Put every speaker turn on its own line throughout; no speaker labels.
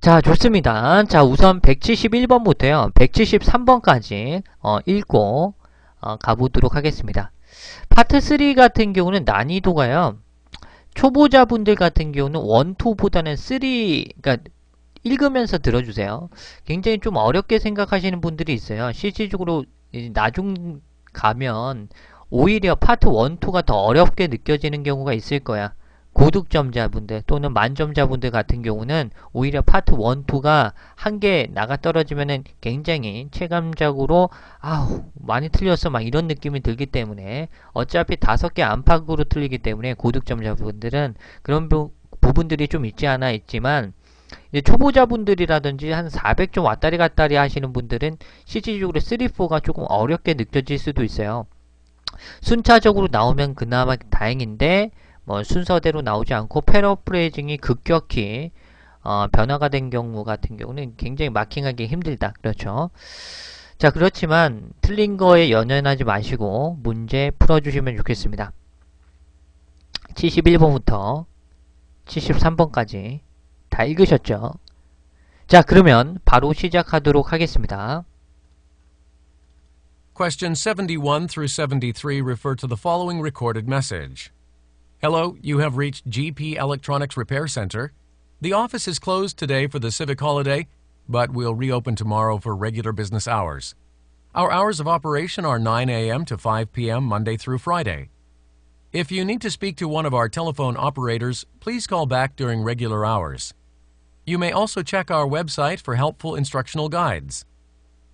자, 좋습니다. 자, 우선 171번부터요. 173번까지 읽고 가보도록 하겠습니다. 파트 3 같은 경우는 난이도가요. 초보자분들 같은 경우는 1, 2보다는 3, 그러니까 읽으면서 들어주세요. 굉장히 좀 어렵게 생각하시는 분들이 있어요. 실질적으로 나중 가면 오히려 파트 1, 2가 더 어렵게 느껴지는 경우가 있을 거야. 고득점자분들 또는 만점자분들 같은 경우는 오히려 파트 1, 2가 한 개 나가 떨어지면은 굉장히 체감적으로 아우 많이 틀렸어 막 이런 느낌이 들기 때문에 어차피 5개 안팎으로 틀리기 때문에 고득점자분들은 그런 부분들이 좀 있지 않아 있지만 이제 초보자분들이라든지 한 400점 왔다리 갔다리 하시는 분들은 실질적으로 3, 4가 조금 어렵게 느껴질 수도 있어요. 순차적으로 나오면 그나마 다행인데 뭐 순서대로 나오지 않고 패러프레이징이 급격히 변화가 된 경우 같은 경우는 굉장히 마킹하기 힘들다. 그렇죠. 자, 그렇지만 틀린 거에 연연하지 마시고 문제 풀어주시면 좋겠습니다. 71번부터 73번까지 다 읽으셨죠? 자, 그러면 바로 시작하도록 하겠습니다.
Questions 71 through 73 refer to the following recorded message. Hello, you have reached GP Electronics Repair Center. The office is closed today for the civic holiday, but we'll reopen tomorrow for regular business hours. Our hours of operation are 9 a.m. to 5 p.m. Monday through Friday. If you need to speak to one of our telephone operators, please call back during regular hours. You may also check our website for helpful instructional guides.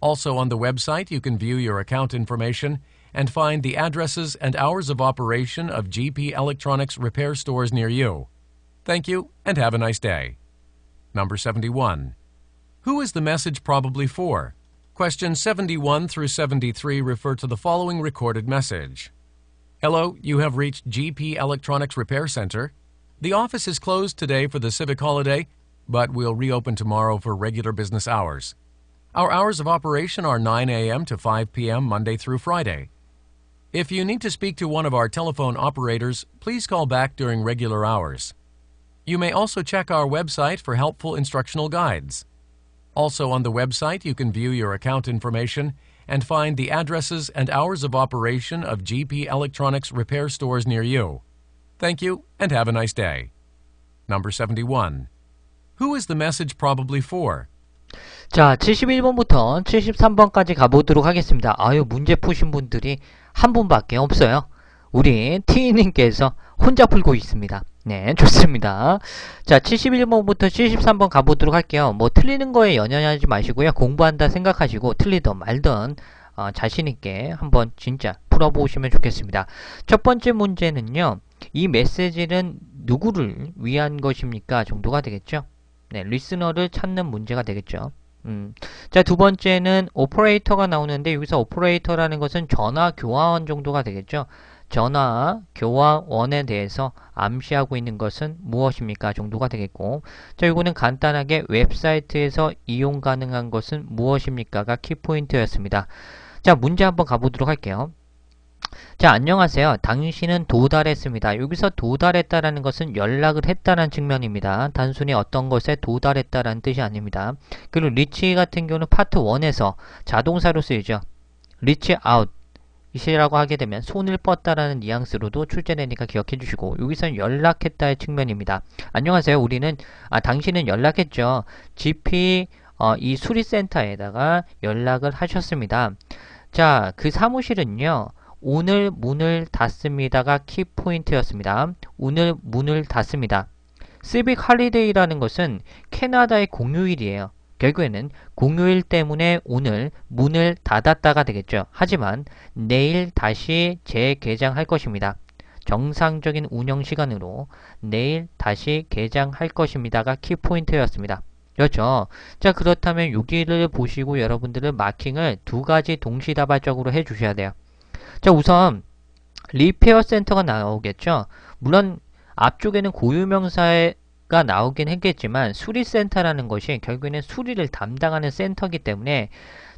Also on the website, you can view your account information and find the addresses and hours of operation of GP Electronics repair stores near you. Thank you, and have a nice day. Number 71. Who is the message probably for? Questions 71 through 73 refer to the following recorded message. Hello, you have reached GP Electronics Repair Center. The office is closed today for the civic holiday, but we'll reopen tomorrow for regular business hours. Our hours of operation are 9 a.m. to 5 p.m. Monday through Friday. If you need to speak to one of our telephone operators, please call back during regular hours. You may also check our website for helpful instructional guides. Also on the website, you can view your account information and find the addresses and hours of operation of GP Electronics repair stores near you. Thank you, and have a nice day. Number 71. Who is the message probably for?
자, 71번부터 73번까지 가보도록 하겠습니다. 아유, 문제 푸신 분들이 한 분밖에 없어요. 우리 T님께서 혼자 풀고 있습니다. 네, 좋습니다. 자, 71번부터 73번 가보도록 할게요. 뭐 틀리는 거에 연연하지 마시고요. 공부한다 생각하시고 틀리든 말든 자신있게 한번 진짜 풀어보시면 좋겠습니다. 첫 번째 문제는요. 이 메시지는 누구를 위한 것입니까? 정도가 되겠죠. 네, 리스너를 찾는 문제가 되겠죠. 자, 두 번째는 오퍼레이터가 나오는데 여기서 오퍼레이터라는 것은 전화 교환원 정도가 되겠죠. 전화 교환원에 대해서 암시하고 있는 것은 무엇입니까? 정도가 되겠고, 자, 이거는 간단하게 웹사이트에서 이용 가능한 것은 무엇입니까?가 키포인트였습니다. 자, 문제 한번 가보도록 할게요. 자, 안녕하세요. 당신은 도달했습니다. 여기서 도달했다라는 것은 연락을 했다는 측면입니다. 단순히 어떤 것에 도달했다라는 뜻이 아닙니다. 그리고 리치 같은 경우는 파트 1에서 자동사로 쓰이죠. 리치 아웃 이라고 하게 되면 손을 뻗다라는 뉘앙스로도 출제되니까 기억해 주시고, 여기서는 연락했다의 측면입니다. 안녕하세요. 당신은 연락했죠. GP 이 수리센터에다가 연락을 하셨습니다. 자, 그 사무실은요. 오늘 문을 닫습니다가 키포인트였습니다. 오늘 문을 닫습니다. 시빅 할리데이라는 것은 캐나다의 공휴일이에요. 결국에는 공휴일 때문에 오늘 문을 닫았다가 되겠죠. 하지만 내일 다시 재개장할 것입니다. 정상적인 운영 시간으로 내일 다시 개장할 것입니다가 키포인트였습니다. 그렇죠. 자, 그렇다면 여기를 보시고 여러분들은 마킹을 두 가지 동시다발적으로 해주셔야 돼요. 자, 우선 리페어 센터가 나오겠죠. 물론 앞쪽에는 고유명사가 나오긴 했겠지만 수리센터라는 것이 결국에는 수리를 담당하는 센터이기 때문에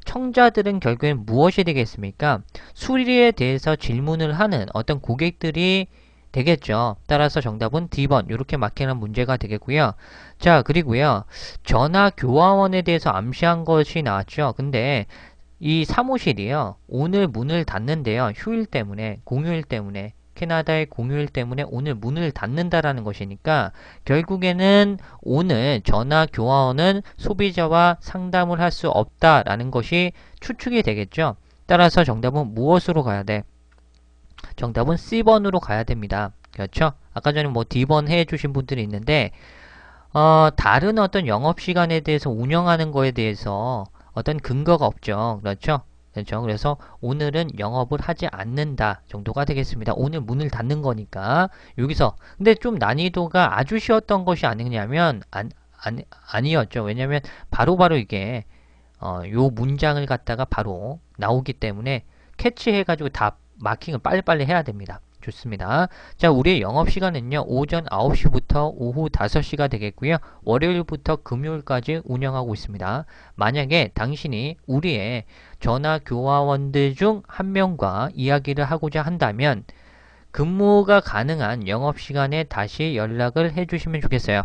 청자들은 결국엔 무엇이 되겠습니까? 수리에 대해서 질문을 하는 어떤 고객들이 되겠죠. 따라서 정답은 D번 이렇게 마킹한 문제가 되겠고요. 자, 그리고요. 전화 교화원에 대해서 암시한 것이 나왔죠. 근데 이 사무실이요. 오늘 문을 닫는데요. 휴일 때문에, 공휴일 때문에, 캐나다의 공휴일 때문에 오늘 문을 닫는다라는 것이니까 결국에는 오늘 전화 교화원은 소비자와 상담을 할 수 없다라는 것이 추측이 되겠죠. 따라서 정답은 무엇으로 가야 돼? 정답은 C번으로 가야 됩니다. 그렇죠? 아까 전에 뭐 D번 해주신 분들이 있는데 다른 어떤 영업시간에 대해서 운영하는 거에 대해서 어떤 근거가 없죠. 그렇죠? 그렇죠? 그래서 오늘은 영업을 하지 않는다 정도가 되겠습니다. 오늘 문을 닫는 거니까 여기서 근데 좀 난이도가 아주 쉬웠던 것이 아니냐면 아니었죠. 왜냐면 바로바로 이게 요 문장을 갖다가 바로 나오기 때문에 캐치해가지고 다 마킹을 빨리빨리 해야 됩니다. 좋습니다. 자, 우리의 영업시간은요. 오전 9시부터 오후 5시가 되겠고요. 월요일부터 금요일까지 운영하고 있습니다. 만약에 당신이 우리의 전화교화원들 중 한 명과 이야기를 하고자 한다면 근무가 가능한 영업시간에 다시 연락을 해주시면 좋겠어요.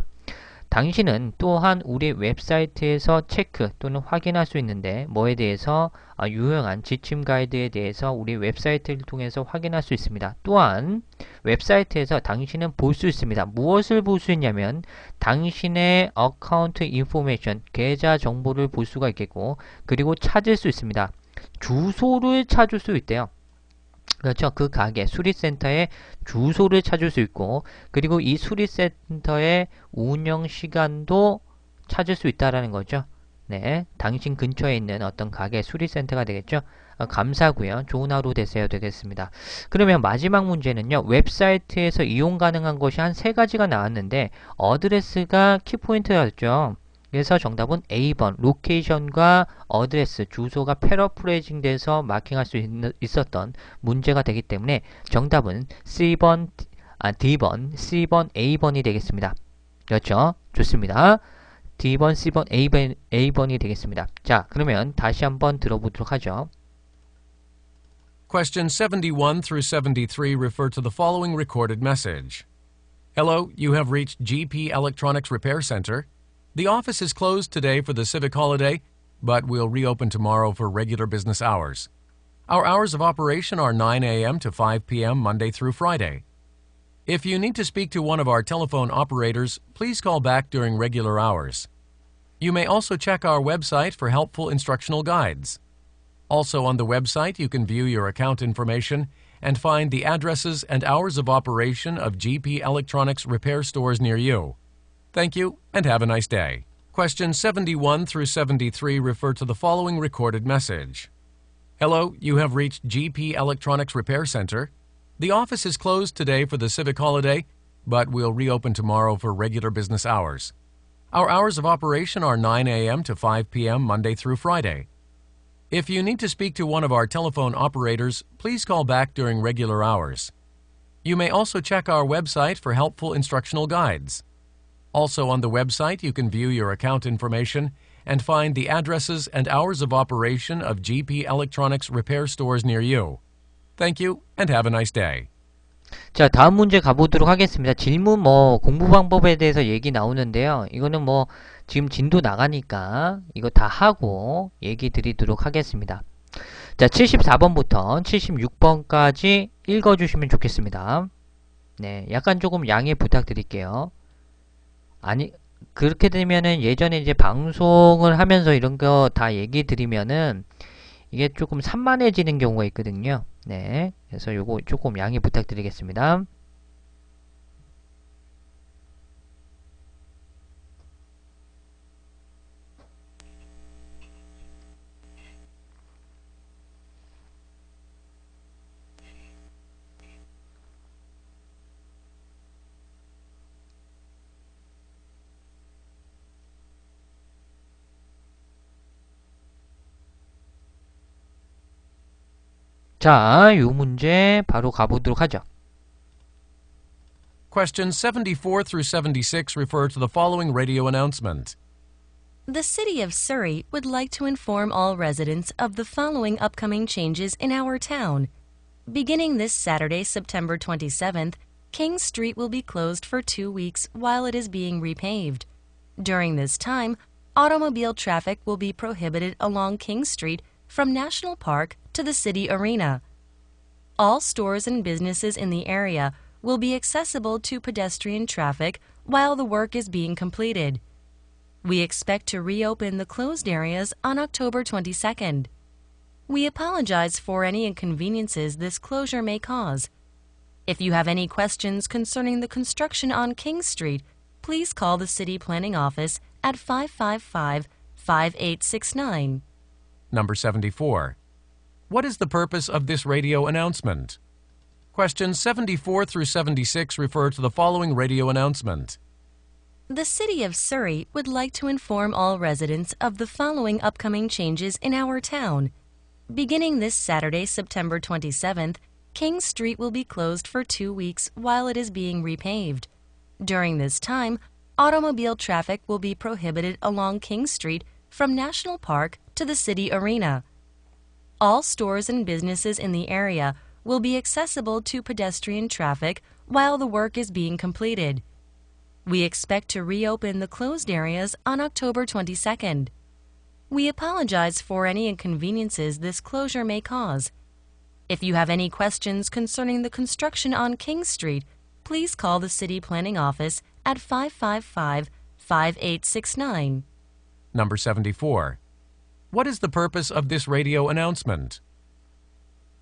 당신은 또한 우리 웹사이트에서 체크 또는 확인할 수 있는데 뭐에 대해서 유용한 지침 가이드에 대해서 우리 웹사이트를 통해서 확인할 수 있습니다. 또한 웹사이트에서 당신은 볼 수 있습니다. 무엇을 볼 수 있냐면 당신의 어카운트 인포메이션, 계좌 정보를 볼 수가 있겠고 그리고 찾을 수 있습니다. 주소를 찾을 수 있대요. 그렇죠. 그 가게, 수리센터의 주소를 찾을 수 있고 그리고 이 수리센터의 운영 시간도 찾을 수 있다라는 거죠. 네, 당신 근처에 있는 어떤 가게 수리센터가 되겠죠. 감사하고요. 좋은 하루 되세요 되겠습니다. 그러면 마지막 문제는요. 웹사이트에서 이용 가능한 것이 한 3가지가 나왔는데 어드레스가 키포인트였죠. 그래서 정답은 A번 로케이션과 어드레스 주소가 패러프레이징 돼서 마킹할 수 있었던 문제가 되기 때문에 정답은 C번, D번, C번, A번이 되겠습니다. 그렇죠? 좋습니다. D번, C번, A번이 되겠습니다. 자, 그러면 다시 한번 들어보도록 하죠.
Questions 71 through 73 refer to the following recorded message. Hello, you have reached GP Electronics Repair Center. The office is closed today for the civic holiday, but will reopen tomorrow for regular business hours. Our hours of operation are 9 a.m. to 5 p.m. Monday through Friday. If you need to speak to one of our telephone operators, please call back during regular hours. You may also check our website for helpful instructional guides. Also on the website, you can view your account information and find the addresses and hours of operation of GP Electronics repair stores near you. Thank you, and have a nice day. Questions 71 through 73 refer to the following recorded message. Hello, you have reached GP Electronics Repair Center. The office is closed today for the civic holiday, but will reopen tomorrow for regular business hours. Our hours of operation are 9 a.m. to 5 p.m. Monday through Friday. If you need to speak to one of our telephone operators, please call back during regular hours. You may also check our website for helpful instructional guides. Also on the website, you can view your account information and find the addresses and hours of operation of GP Electronics repair stores near you. Thank you, and have a nice day.
자, 다음 문제 가보도록 하겠습니다. 질문 공부 방법에 대해서 얘기 나오는데요. 이거는 지금 진도 나가니까 이거 다 하고 얘기 드리도록 하겠습니다. 자, 74번부터 76번까지 읽어주시면 좋겠습니다. 네, 약간 조금 양해 부탁드릴게요. 그렇게 되면은 예전에 이제 방송을 하면서 이런 거 다 얘기 드리면은 이게 조금 산만해지는 경우가 있거든요. 네. 그래서 요거 조금 양해 부탁드리겠습니다. 자, 요 문제 바로 가보도록 하죠.
Questions 74 through 76 refer to the following radio announcement.
The City of Surrey would like to inform all residents of the following upcoming changes in our town. Beginning this Saturday, September 27th, King Street will be closed for 2 weeks while it is being repaved. During this time, automobile traffic will be prohibited along King Street from National Park to the City Arena. All stores and businesses in the area will be accessible to pedestrian traffic while the work is being completed. We expect to reopen the closed areas on October 22nd. We apologize for any inconveniences this closure may cause. If you have any questions concerning the construction on King Street, please call the City Planning Office at 555-5869.
Number 74. What is the purpose of this radio announcement? Questions 74 through 76 refer to the following radio announcement.
The City of Surrey would like to inform all residents of the following upcoming changes in our town. Beginning this Saturday, September 27th, King Street will be closed for 2 weeks while it is being repaved. During this time, automobile traffic will be prohibited along King Street from National Park to the City Arena. All stores and businesses in the area will be accessible to pedestrian traffic while the work is being completed. We expect to reopen the closed areas on October 22nd. We apologize for any inconveniences this closure may cause. If you have any questions concerning the construction on King Street, please call the City Planning Office at 555-5869.
Number 74. What is the purpose of this radio announcement?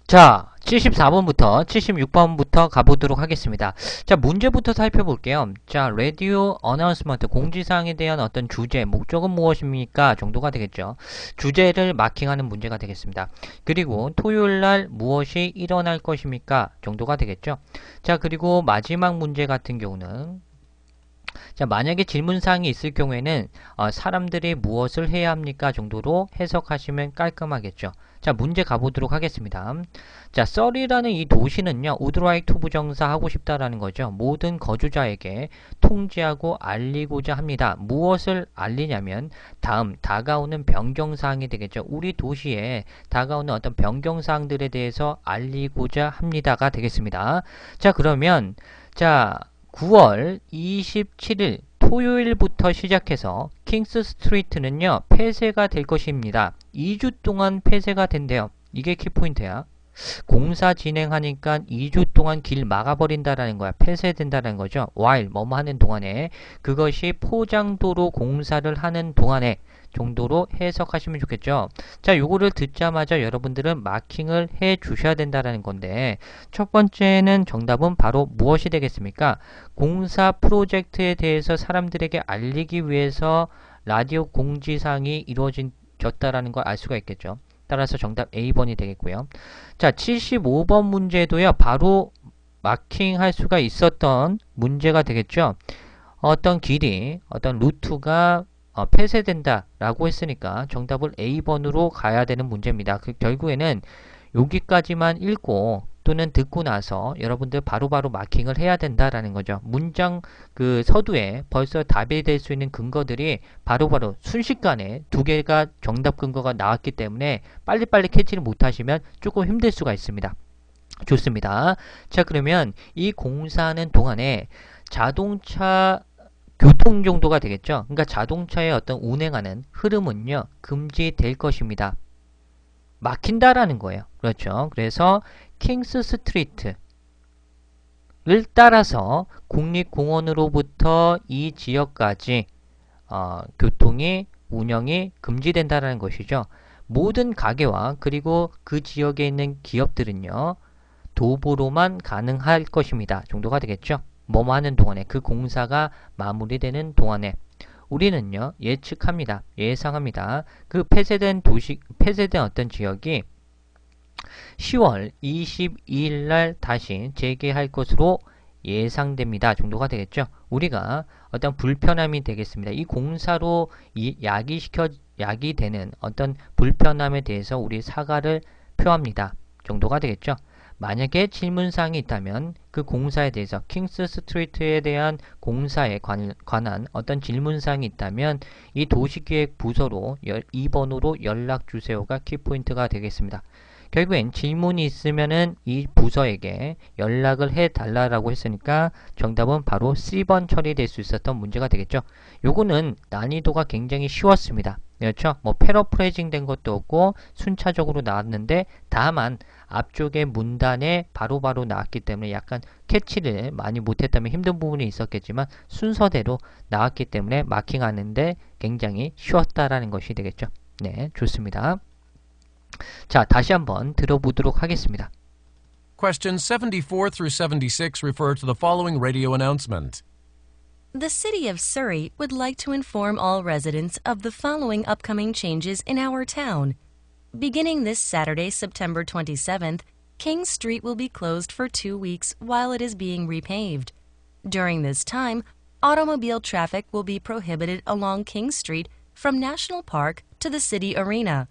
자, 74번부터 76번부터 가보도록 하겠습니다. 자, 문제부터 살펴볼게요. 자, 라디오 어나운스먼트, 공지사항에 대한 어떤 주제, 목적은 무엇입니까? 정도가 되겠죠. 주제를 마킹하는 문제가 되겠습니다. 그리고 토요일날 무엇이 일어날 것입니까? 정도가 되겠죠. 자, 그리고 마지막 문제 같은 경우는 자, 만약에 질문사항이 있을 경우에는 사람들이 무엇을 해야 합니까? 정도로 해석하시면 깔끔하겠죠. 자, 문제 가보도록 하겠습니다. 자, 서리라는 이 도시는요, would like to 부정사 하고 싶다라는 거죠. 모든 거주자에게 통지하고 알리고자 합니다. 무엇을 알리냐면 다음 다가오는 변경사항이 되겠죠. 우리 도시에 다가오는 어떤 변경사항들에 대해서 알리고자 합니다가 되겠습니다. 자, 그러면 자 9월 27일 토요일부터 시작해서 킹스 스트리트는요 폐쇄가 될 것입니다. 2주 동안 폐쇄가 된대요. 이게 키포인트야. 공사 진행하니까 2주 동안 길 막아버린다라는 거야. 폐쇄된다라는 거죠. while 뭐뭐 하는 동안에, 그것이 포장도로 공사를 하는 동안에 정도로 해석하시면 좋겠죠. 자, 요거를 듣자마자 여러분들은 마킹을 해 주셔야 된다라는 건데, 첫 번째는 정답은 바로 무엇이 되겠습니까? 공사 프로젝트에 대해서 사람들에게 알리기 위해서 라디오 공지사항이 이루어졌다라는 걸 알 수가 있겠죠. 따라서 정답 A번이 되겠고요. 자, 75번 문제도요, 바로 마킹할 수가 있었던 문제가 되겠죠. 어떤 길이, 어떤 루트가 폐쇄된다 라고 했으니까 정답을 A번으로 가야 되는 문제입니다. 결국에는 여기까지만 읽고 또는 듣고 나서 여러분들 바로바로 마킹을 해야 된다라는 거죠. 문장 그 서두에 벌써 답이 될 수 있는 근거들이 바로바로 순식간에 두 개가 정답 근거가 나왔기 때문에 빨리빨리 캐치를 못하시면 조금 힘들 수가 있습니다. 좋습니다. 자, 그러면 이 공사하는 동안에 자동차 교통 정도가 되겠죠. 그러니까 자동차의 어떤 운행하는 흐름은요 금지될 것입니다. 막힌다라는 거예요. 그렇죠. 그래서 킹스 스트리트를 따라서 국립공원으로부터 이 지역까지 교통이 운영이 금지된다라는 것이죠. 모든 가게와 그리고 그 지역에 있는 기업들은요 도보로만 가능할 것입니다. 정도가 되겠죠. 뭐뭐 하는 동안에, 그 공사가 마무리되는 동안에 우리는요 예측합니다. 예상합니다. 그 폐쇄된 어떤 지역이 10월 22일 날 다시 재개할 것으로 예상됩니다. 정도가 되겠죠. 우리가 어떤 불편함이 되겠습니다. 이 공사로 야기되는 어떤 불편함에 대해서 우리 사과를 표합니다. 정도가 되겠죠. 만약에 질문사항이 있다면 그 공사에 대해서 킹스 스트리트에 대한 공사에 관한 어떤 질문사항이 있다면 이 도시기획 부서로 2번으로 연락주세요가 키포인트가 되겠습니다. 결국엔 질문이 있으면은 이 부서에게 연락을 해 달라고 했으니까 정답은 바로 C번 처리될 수 있었던 문제가 되겠죠. 요거는 난이도가 굉장히 쉬웠습니다. 그렇죠? 뭐 패러프레이징 된 것도 없고 순차적으로 나왔는데 다만 앞쪽에 문단에 바로바로 나왔기 때문에 약간 캐치를 많이 못했다면 힘든 부분이 있었겠지만 순서대로 나왔기 때문에 마킹하는데 굉장히 쉬웠다라는 것이 되겠죠. 네, 좋습니다. 자, 다시 한번 들어보도록 하겠습니다.
Questions 74 through 76 refer to the following radio announcement.
The City of Surrey would like to inform all residents of the following upcoming changes in our town. Beginning this Saturday, September 27th, King Street will be closed for 2 weeks while it is being repaved. During this time, automobile traffic will be prohibited along King Street from National Park to the City Arena.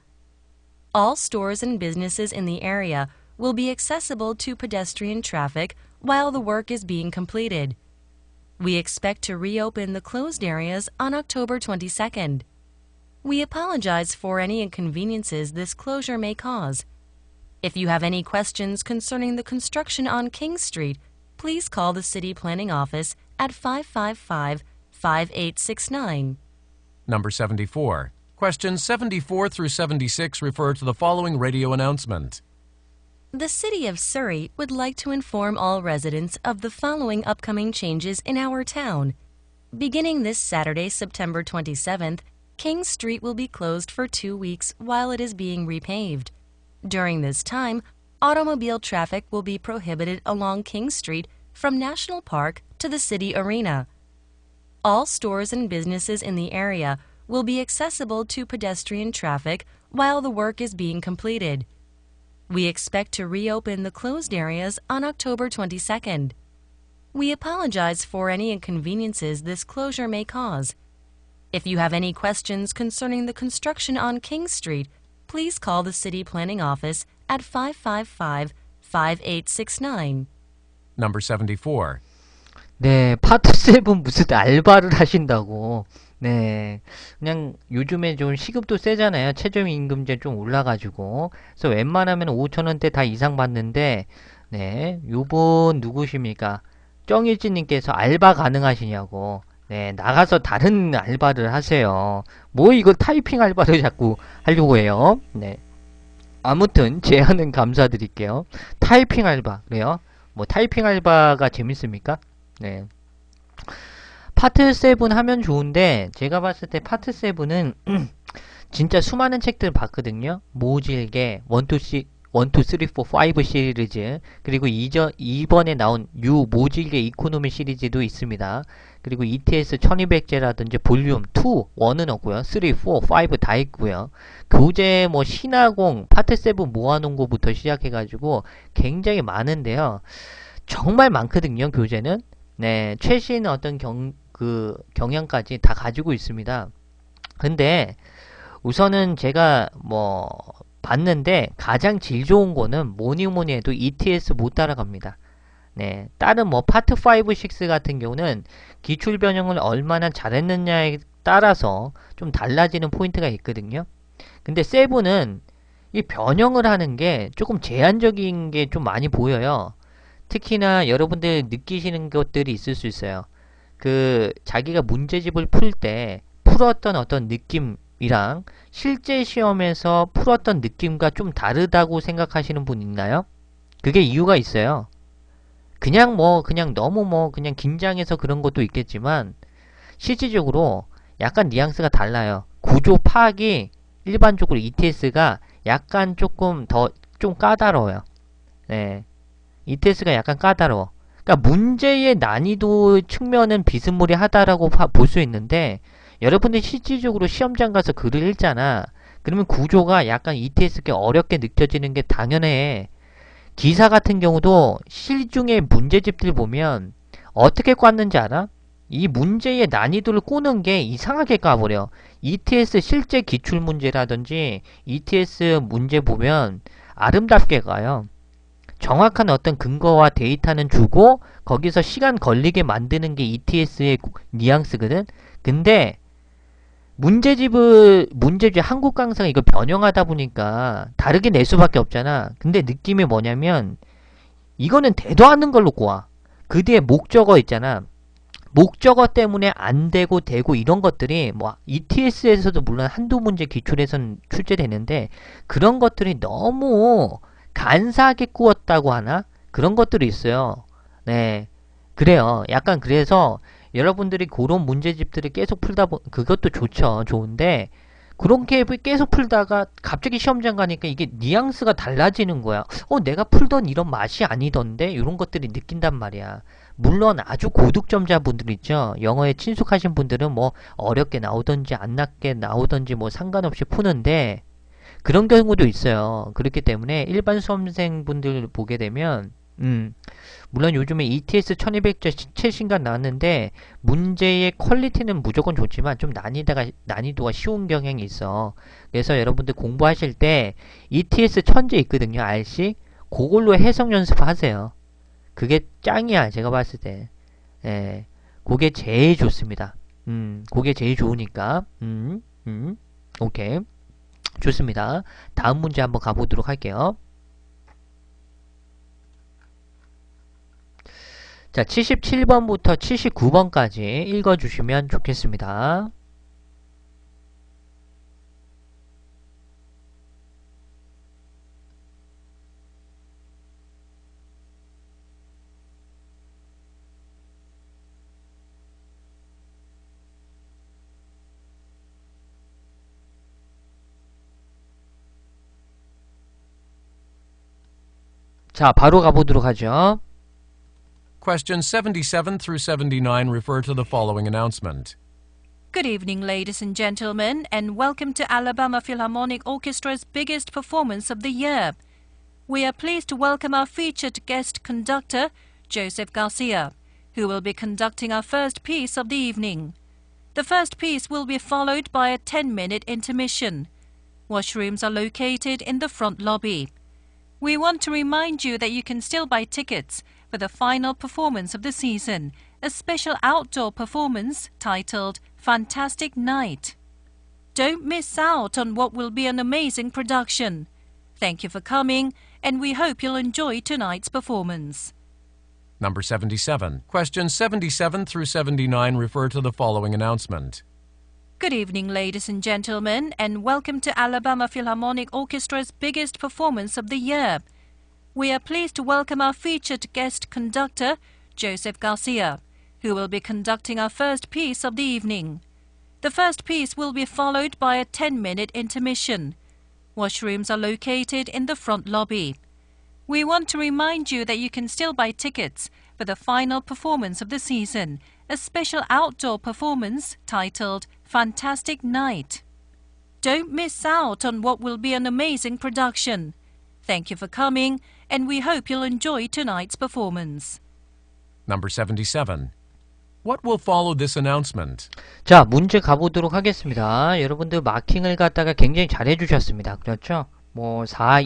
All stores and businesses in the area will be accessible to pedestrian traffic while the work is being completed. We expect to reopen the closed areas on October 22nd. We apologize for any inconveniences this closure may cause. If you have any questions concerning the construction on King Street, please call the City Planning Office at 555-5869.
Number 74. Questions 74 through 76 refer to the following radio announcement.
The City of Surrey would like to inform all residents of the following upcoming changes in our town. Beginning this Saturday, September 27th, King Street will be closed for 2 weeks while it is being repaved. During this time, automobile traffic will be prohibited along King Street from National Park to the City Arena. All stores and businesses in the area will be accessible to pedestrian traffic while the work is being completed. We expect to reopen the closed areas on October 22nd. We apologize for any inconveniences this closure may cause. If you have any questions concerning the construction on King Street, please call the City Planning Office at 555-5869.
Number 74.
네, 파트 7 무슨 알바를 하신다고. 네, 그냥 요즘에 좀 시급도 세잖아요. 최저임금제 좀 올라가지고. 그래서 웬만하면 5,000원대 다 이상 받는데, 네, 요분 누구십니까? 정일진님께서 알바 가능하시냐고. 네, 나가서 다른 알바를 하세요. 뭐 이거 타이핑 알바를 자꾸 하려고 해요. 네. 아무튼 제안은 감사드릴게요. 타이핑 알바, 그래요? 뭐 타이핑 알바가 재밌습니까? 네. 파트 7 하면 좋은데 제가 봤을 때 파트 7은 진짜 수많은 책들을 봤거든요. 모질게 1, 2, 3, 4, 5 시리즈, 그리고 이번에 나온 뉴 모질게 이코노미 시리즈도 있습니다. 그리고 ETS 1200제라든지 볼륨 2, 1은 없고요. 3, 4, 5 다 있고요. 교재 뭐 신화공 파트 7 모아놓은 거부터 시작해가지고 굉장히 많은데요. 정말 많거든요. 교재는. 네, 최신 어떤 경향까지 다 가지고 있습니다. 근데 우선은 제가 뭐 봤는데 가장 질 좋은 거는 뭐니 해도 ETS 못 따라갑니다. 네, 다른 뭐 파트 5, 6 같은 경우는 기출 변형을 얼마나 잘했느냐에 따라서 좀 달라지는 포인트가 있거든요. 근데 7은 이 변형을 하는 게 조금 제한적인 게 좀 많이 보여요. 특히나 여러분들 느끼시는 것들이 있을 수 있어요. 자기가 문제집을 풀 때 풀었던 어떤 느낌이랑 실제 시험에서 풀었던 느낌과 좀 다르다고 생각하시는 분 있나요? 그게 이유가 있어요. 그냥 너무 그냥 긴장해서 그런 것도 있겠지만 실질적으로 약간 뉘앙스가 달라요. 구조 파악이 일반적으로 ETS가 약간 조금 좀 까다로워요. 네. ETS가 약간 까다로워. 그러니까 문제의 난이도 측면은 비스무리하다라고 볼 수 있는데 여러분들이 실질적으로 시험장 가서 글을 읽잖아. 그러면 구조가 약간 ETS가 어렵게 느껴지는 게 당연해. 기사 같은 경우도 실중의 문제집들 보면 어떻게 꽈는지 알아? 이 문제의 난이도를 꼬는 게 이상하게 까버려. ETS 실제 기출문제라든지 ETS 문제 보면 아름답게 가요. 정확한 어떤 근거와 데이터는 주고 거기서 시간 걸리게 만드는 게 ETS의 뉘앙스거든. 근데 문제집 한국 강사가 이거 변형하다 보니까 다르게 낼 수밖에 없잖아. 근데 느낌이 뭐냐면 이거는 대도 않는 걸로 꼬아. 그 뒤에 목적어 있잖아. 목적어 때문에 안 되고 되고 이런 것들이 뭐 ETS에서도 물론 한두 문제 기출에선 출제되는데 그런 것들이 너무 간사하게 꾸었다고 하나? 그런 것들이 있어요. 네. 그래요. 약간 그래서 여러분들이 그런 문제집들을 계속 풀다 그것도 좋죠. 좋은데 그렇게 계속 풀다가 갑자기 시험장 가니까 이게 뉘앙스가 달라지는 거야. 내가 풀던 이런 맛이 아니던데 이런 것들이 느낀단 말이야. 물론 아주 고득점자 분들 있죠. 영어에 친숙하신 분들은 뭐 어렵게 나오던지 안 낮게 나오던지 뭐 상관없이 푸는데 그런 경우도 있어요. 그렇기 때문에 일반 수험생분들 보게 되면 물론 요즘에 ETS 1200자 최신간 나왔는데 문제의 퀄리티는 무조건 좋지만 좀 난이도가 쉬운 경향이 있어. 그래서 여러분들 공부하실 때 ETS 천재 있거든요. RC? 그걸로 해석 연습하세요. 그게 짱이야. 제가 봤을 때. 예, 그게 제일 좋습니다. 그게 제일 좋으니까. 오케이. 좋습니다. 다음 문제 한번 가보도록 할게요. 자, 77번부터 79번까지 읽어주시면 좋겠습니다. 자, 바로 가보도록 하죠.
Questions 77 through 79 refer to the following announcement.
Good evening, ladies and gentlemen, and welcome to Alabama Philharmonic Orchestra's biggest performance of the year. We are pleased to welcome our featured guest conductor, Joseph Garcia, who will be conducting our first piece of the evening. The first piece will be followed by a 10-minute intermission. Washrooms are located in the front lobby. We want to remind you that you can still buy tickets for the final performance of the season, a special outdoor performance titled Fantastic Night. Don't miss out on what will be an amazing production. Thank you for coming, and we hope you'll enjoy tonight's performance.
Number 77. Questions 77 through 79 refer to the following announcement.
Good evening, ladies and gentlemen, and welcome to Alabama Philharmonic Orchestra's biggest performance of the year. We are pleased to welcome our featured guest conductor, Joseph Garcia, who will be conducting our first piece of the evening. The first piece will be followed by a 10-minute intermission. Washrooms are located in the front lobby. We want to remind you that you can still buy tickets for the final performance of the season, a special outdoor performance titled Fantastic Night. Don't miss out on what will be an amazing production. Thank you for coming, and we hope you'll enjoy tonight's performance.
Number 77. What will follow this announcement?
자, 문제 가보도록 하겠습니다. 여러분들 마킹을 갖다가 굉장히 잘 해주셨습니다. 그렇죠? 뭐 4, 2,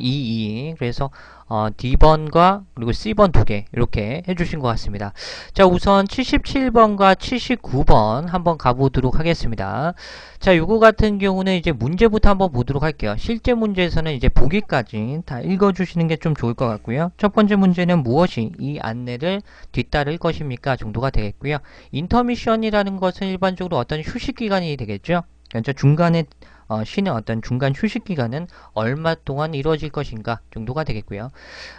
2 그래서 D번과 그리고 C번 두 개 이렇게 해주신 것 같습니다. 자, 우선 77번과 79번 한번 가보도록 하겠습니다. 자, 요거 같은 경우는 이제 문제부터 한번 보도록 할게요. 실제 문제에서는 이제 보기까지 다 읽어주시는 게 좀 좋을 것 같고요. 첫 번째 문제는 무엇이 이 안내를 뒤따를 것입니까? 정도가 되겠고요. 인터미션이라는 것은 일반적으로 어떤 휴식기간이 되겠죠. 그러니까 중간에 쉬는 어떤 중간 휴식 기간은 얼마 동안 이루어질 것인가 정도가 되겠고요.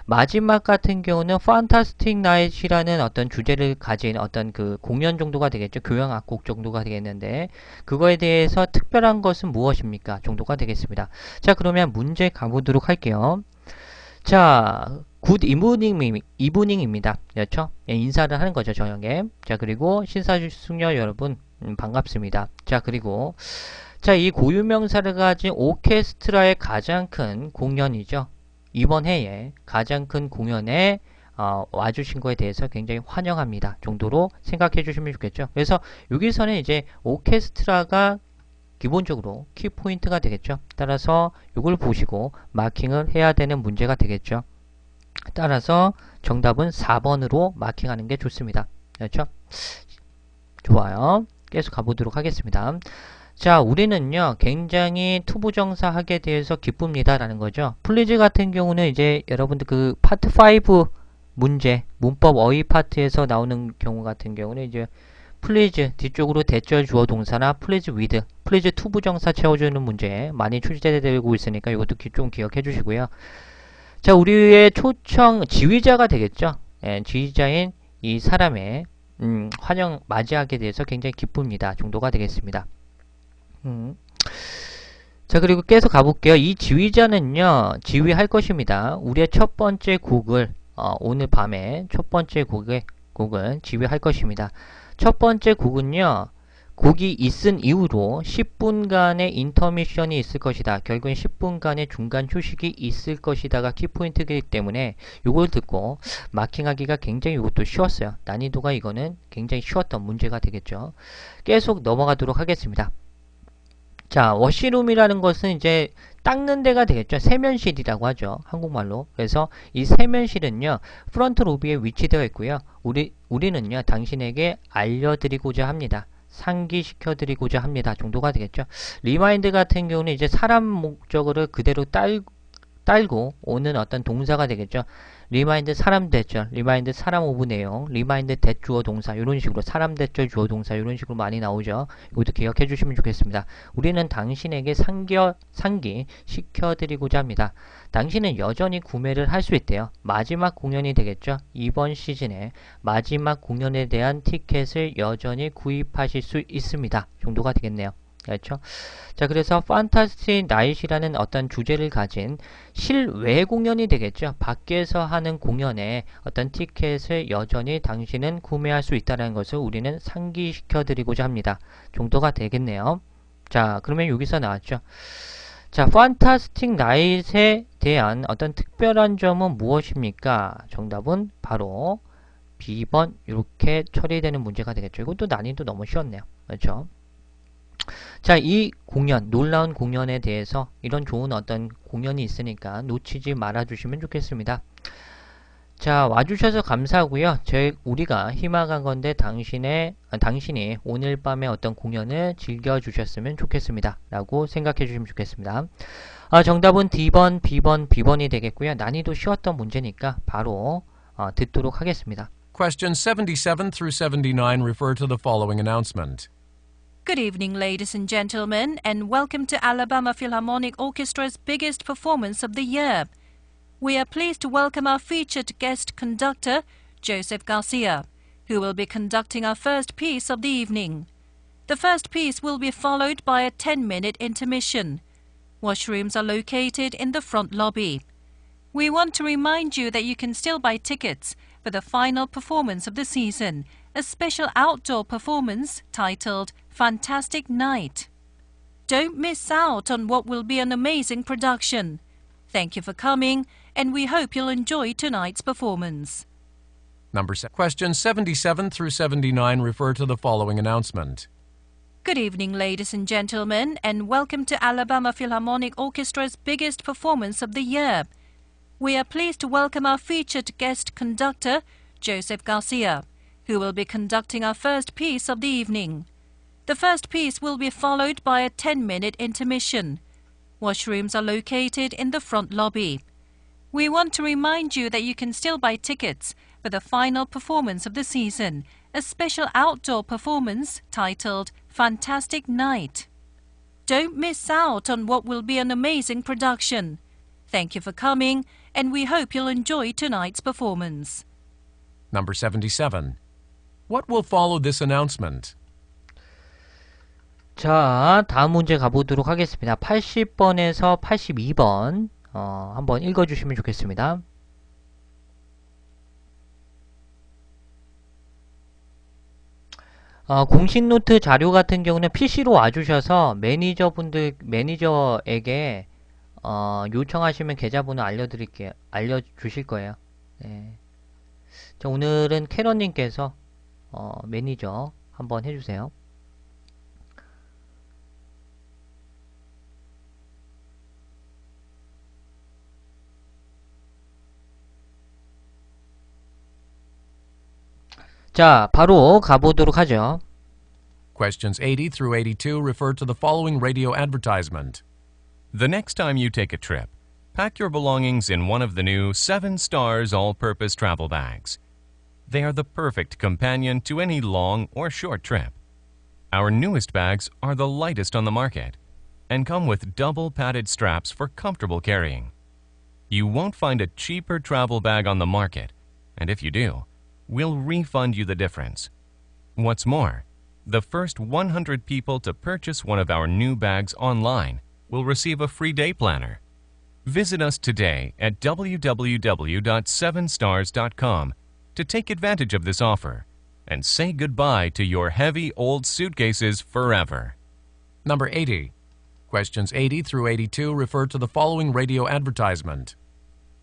마지막 같은 경우는 Fantastic Night이라는 어떤 주제를 가진 어떤 그 공연 정도가 되겠죠. 교향 악곡 정도가 되겠는데 그거에 대해서 특별한 것은 무엇입니까? 정도가 되겠습니다. 자, 그러면 문제 가보도록 할게요. 자, 굿 이브닝입니다. 그렇죠? 예, 인사를 하는 거죠, 저녁에. 자, 그리고 신사숙녀 여러분 반갑습니다. 자, 그리고 자, 이 고유명사를 가진 오케스트라의 가장 큰 공연이죠. 이번 해에 가장 큰 공연에 와주신 거에 대해서 굉장히 환영합니다. 정도로 생각해 주시면 좋겠죠. 그래서 여기서는 이제 오케스트라가 기본적으로 키포인트가 되겠죠. 따라서 이걸 보시고 마킹을 해야 되는 문제가 되겠죠. 따라서 정답은 4번으로 마킹하는 게 좋습니다. 그렇죠? 좋아요. 계속 가보도록 하겠습니다. 자, 우리는요, 굉장히 투부정사하게 대해서 기쁩니다. 라는 거죠. 플리즈 같은 경우는 이제 여러분들 그 파트 5 문제, 문법 어휘 파트에서 나오는 경우 같은 경우는 이제 플리즈 뒤쪽으로 대절 주어 동사나 플리즈 위드, 플리즈 투부정사 채워주는 문제 많이 출제되고 있으니까 이것도 좀 기억해 주시고요. 자, 우리의 초청 지휘자가 되겠죠. 예, 지휘자인 이 사람의 환영 맞이하게 돼서 굉장히 기쁩니다. 정도가 되겠습니다. 자, 그리고 계속 가볼게요. 이 지휘자는요, 지휘할 것입니다. 우리의 첫 번째 곡을, 오늘 밤에 첫 번째 곡은 지휘할 것입니다. 첫 번째 곡은요, 곡이 있은 이후로 10분간의 인터미션이 있을 것이다. 결국엔 10분간의 중간 휴식이 있을 것이다가 키포인트이기 때문에 이걸 듣고 마킹하기가 굉장히 이것도 쉬웠어요. 난이도가 이거는 굉장히 쉬웠던 문제가 되겠죠. 계속 넘어가도록 하겠습니다. 자, 워시룸이라는 것은 이제 닦는 데가 되겠죠. 세면실이라고 하죠. 한국말로. 그래서 이 세면실은요, 프런트 로비에 위치되어 있고요. 우리는요, 당신에게 알려드리고자 합니다. 상기시켜드리고자 합니다. 정도가 되겠죠. 리마인드 같은 경우는 이제 사람 목적어를 그대로 딸고 오는 어떤 동사가 되겠죠. 리마인드 사람 대절, 리마인드 사람 오브 내용, 리마인드 대주어 동사 이런 식으로 사람 대절 주어 동사 이런 식으로 많이 나오죠. 이것도 기억해 주시면 좋겠습니다. 우리는 당신에게 상기 시켜드리고자 합니다. 당신은 여전히 구매를 할 수 있대요. 마지막 공연이 되겠죠. 이번 시즌에 마지막 공연에 대한 티켓을 여전히 구입하실 수 있습니다. 정도가 되겠네요. 그렇죠? 자, 그래서 판타스틱 나잇이라는 어떤 주제를 가진 실외 공연이 되겠죠. 밖에서 하는 공연에 어떤 티켓을 여전히 당신은 구매할 수 있다는 것을 우리는 상기시켜 드리고자 합니다. 정도가 되겠네요. 자, 그러면 여기서 나왔죠. 자, 판타스틱 나잇에 대한 어떤 특별한 점은 무엇입니까? 정답은 바로 B번 이렇게 처리되는 문제가 되겠죠. 이것도 난이도 너무 쉬웠네요. 그렇죠? 자, 이 공연, 놀라운 공연에 대해서 이런 좋은 어떤 공연이 있으니까 놓치지 말아 주시면 좋겠습니다. 자, 와주셔서 감사하고요. 우리가 희망한 건데 당신이 오늘 밤에 어떤 공연을 즐겨주셨으면 좋겠습니다. 라고 생각해 주시면 좋겠습니다. 정답은 D번, B번, B번이 되겠고요. 난이도 쉬웠던 문제니까 바로 듣도록 하겠습니다.
Questions 77 through 79 refer to the following announcement.
Good evening, ladies and gentlemen, and welcome to Alabama Philharmonic Orchestra's biggest performance of the year. We are pleased to welcome our featured guest conductor, Joseph Garcia, who will be conducting our first piece of the evening. The first piece will be followed by a 10-minute intermission. Washrooms are located in the front lobby. We want to remind you that you can still buy tickets for the final performance of the season, a special outdoor performance titled Fantastic Night. Don't miss out on what will be an amazing production. Thank you for coming, and we hope you'll enjoy tonight's performance.
Questions 77 through 79 refer to the following announcement.
Good evening, ladies and gentlemen, and welcome to Alabama Philharmonic Orchestra's biggest performance of the year. We are pleased to welcome our featured guest conductor, Joseph Garcia, who will be conducting our first piece of the evening. The first piece will be followed by a 10-minute intermission. Washrooms are located in the front lobby. We want to remind you that you can still buy tickets for the final performance of the season, a special outdoor performance titled Fantastic Night. Don't miss out on what will be an amazing production. Thank you for coming, and we hope you'll enjoy tonight's performance.
Number 77. What will follow this announcement?
자, 다음 문제 가보도록 하겠습니다. 80번에서 82번 한번 읽어주시면 좋겠습니다. 공식 노트 자료 같은 경우는 PC로 와주셔서 매니저에게 요청하시면 계좌번호 알려주실 거예요. 네. 자, 오늘은 캐런님께서 매니저 한번 해주세요. 자, 바로 가보도록 하죠.
Questions 80 through 82 refer to the following radio advertisement. The next time you take a trip, pack your belongings in one of the new 7 Stars all-purpose travel bags. They are the perfect companion to any long or short trip. Our newest bags are the lightest on the market and come with double padded straps for comfortable carrying. You won't find a cheaper travel bag on the market, and if you do, we'll refund you the difference. What's more, the first 100 people to purchase one of our new bags online will receive a free day planner. Visit us today at www.7stars.com to take advantage of this offer and say goodbye to your heavy old suitcases forever. Number 80. Questions 80 through 82 refer to the following radio advertisement.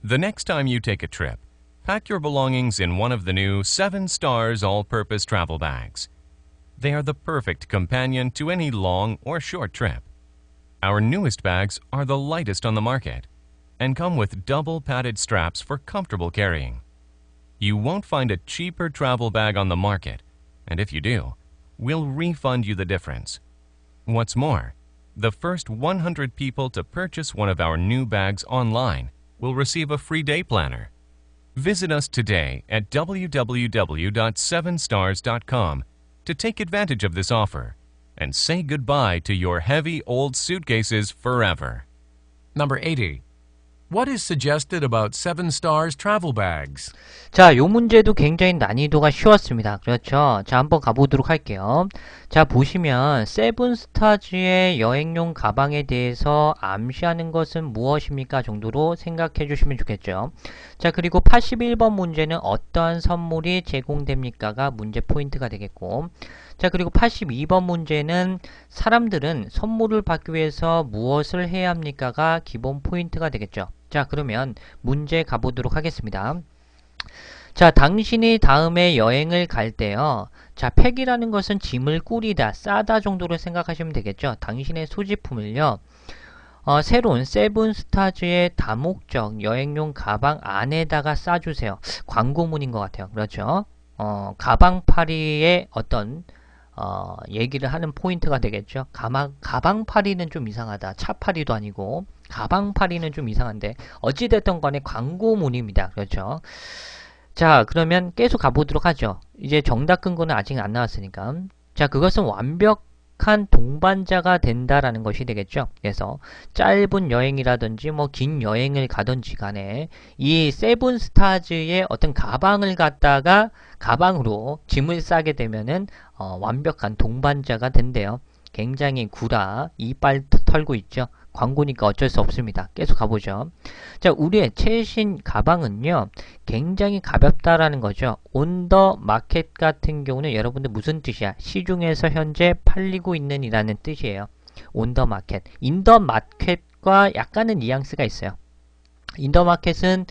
The next time you take a trip, pack your belongings in one of the new 7 Stars all-purpose travel bags. They are the perfect companion to any long or short trip. Our newest bags are the lightest on the market and come with double padded straps for comfortable carrying. You won't find a cheaper travel bag on the market, and if you do, we'll refund you the difference. What's more, the first 100 people to purchase one of our new bags online will receive a free day planner. Visit us today at www.7stars.com to take advantage of this offer and say goodbye to your heavy old suitcases forever. Number 80. What is suggested about 7 Stars travel bags?
자, 요 문제도 굉장히 난이도가 쉬웠습니다. 그렇죠? 자, 한번 가보도록 할게요. 자, 보시면 세븐스타즈의 여행용 가방에 대해서 암시하는 것은 무엇입니까? 정도로 생각해 주시면 좋겠죠. 자, 그리고 81번 문제는 어떠한 선물이 제공됩니까가 문제 포인트가 되겠고, 자, 그리고 82번 문제는 사람들은 선물을 받기 위해서 무엇을 해야 합니까가 기본 포인트가 되겠죠. 자, 그러면 문제 가보도록 하겠습니다. 자, 당신이 다음에 여행을 갈 때요. 자, 팩이라는 것은 짐을 꾸리다, 싸다 정도로 생각하시면 되겠죠. 당신의 소지품을요. 새로운 세븐스타즈의 다목적 여행용 가방 안에다가 싸주세요. 광고문인 것 같아요. 그렇죠? 가방파리의 어떤 얘기를 하는 포인트가 되겠죠. 가방파리는 좀 이상하다. 차파리도 아니고 가방파리는 좀 이상한데 어찌됐든 간에 광고문입니다. 그렇죠. 자, 그러면 계속 가보도록 하죠. 이제 정답 근거는 아직 안 나왔으니까. 자, 그것은 완벽한 동반자가 된다라는 것이 되겠죠. 그래서 짧은 여행이라든지 뭐 긴 여행을 가든지 간에 이 세븐스타즈의 어떤 가방을 갖다가 가방으로 짐을 싸게 되면은 완벽한 동반자가 된대요. 굉장히 구라 이빨 털고 있죠. 광고니까 어쩔 수 없습니다. 계속 가보죠. 자, 우리의 최신 가방은요, 굉장히 가볍다라는 거죠. 온 더 마켓 같은 경우는 여러분들 무슨 뜻이야? 시중에서 현재 팔리고 있는 이라는 뜻이에요. 온 더 마켓. 인 더 마켓과 약간은 뉘앙스가 있어요. 인 더 마켓은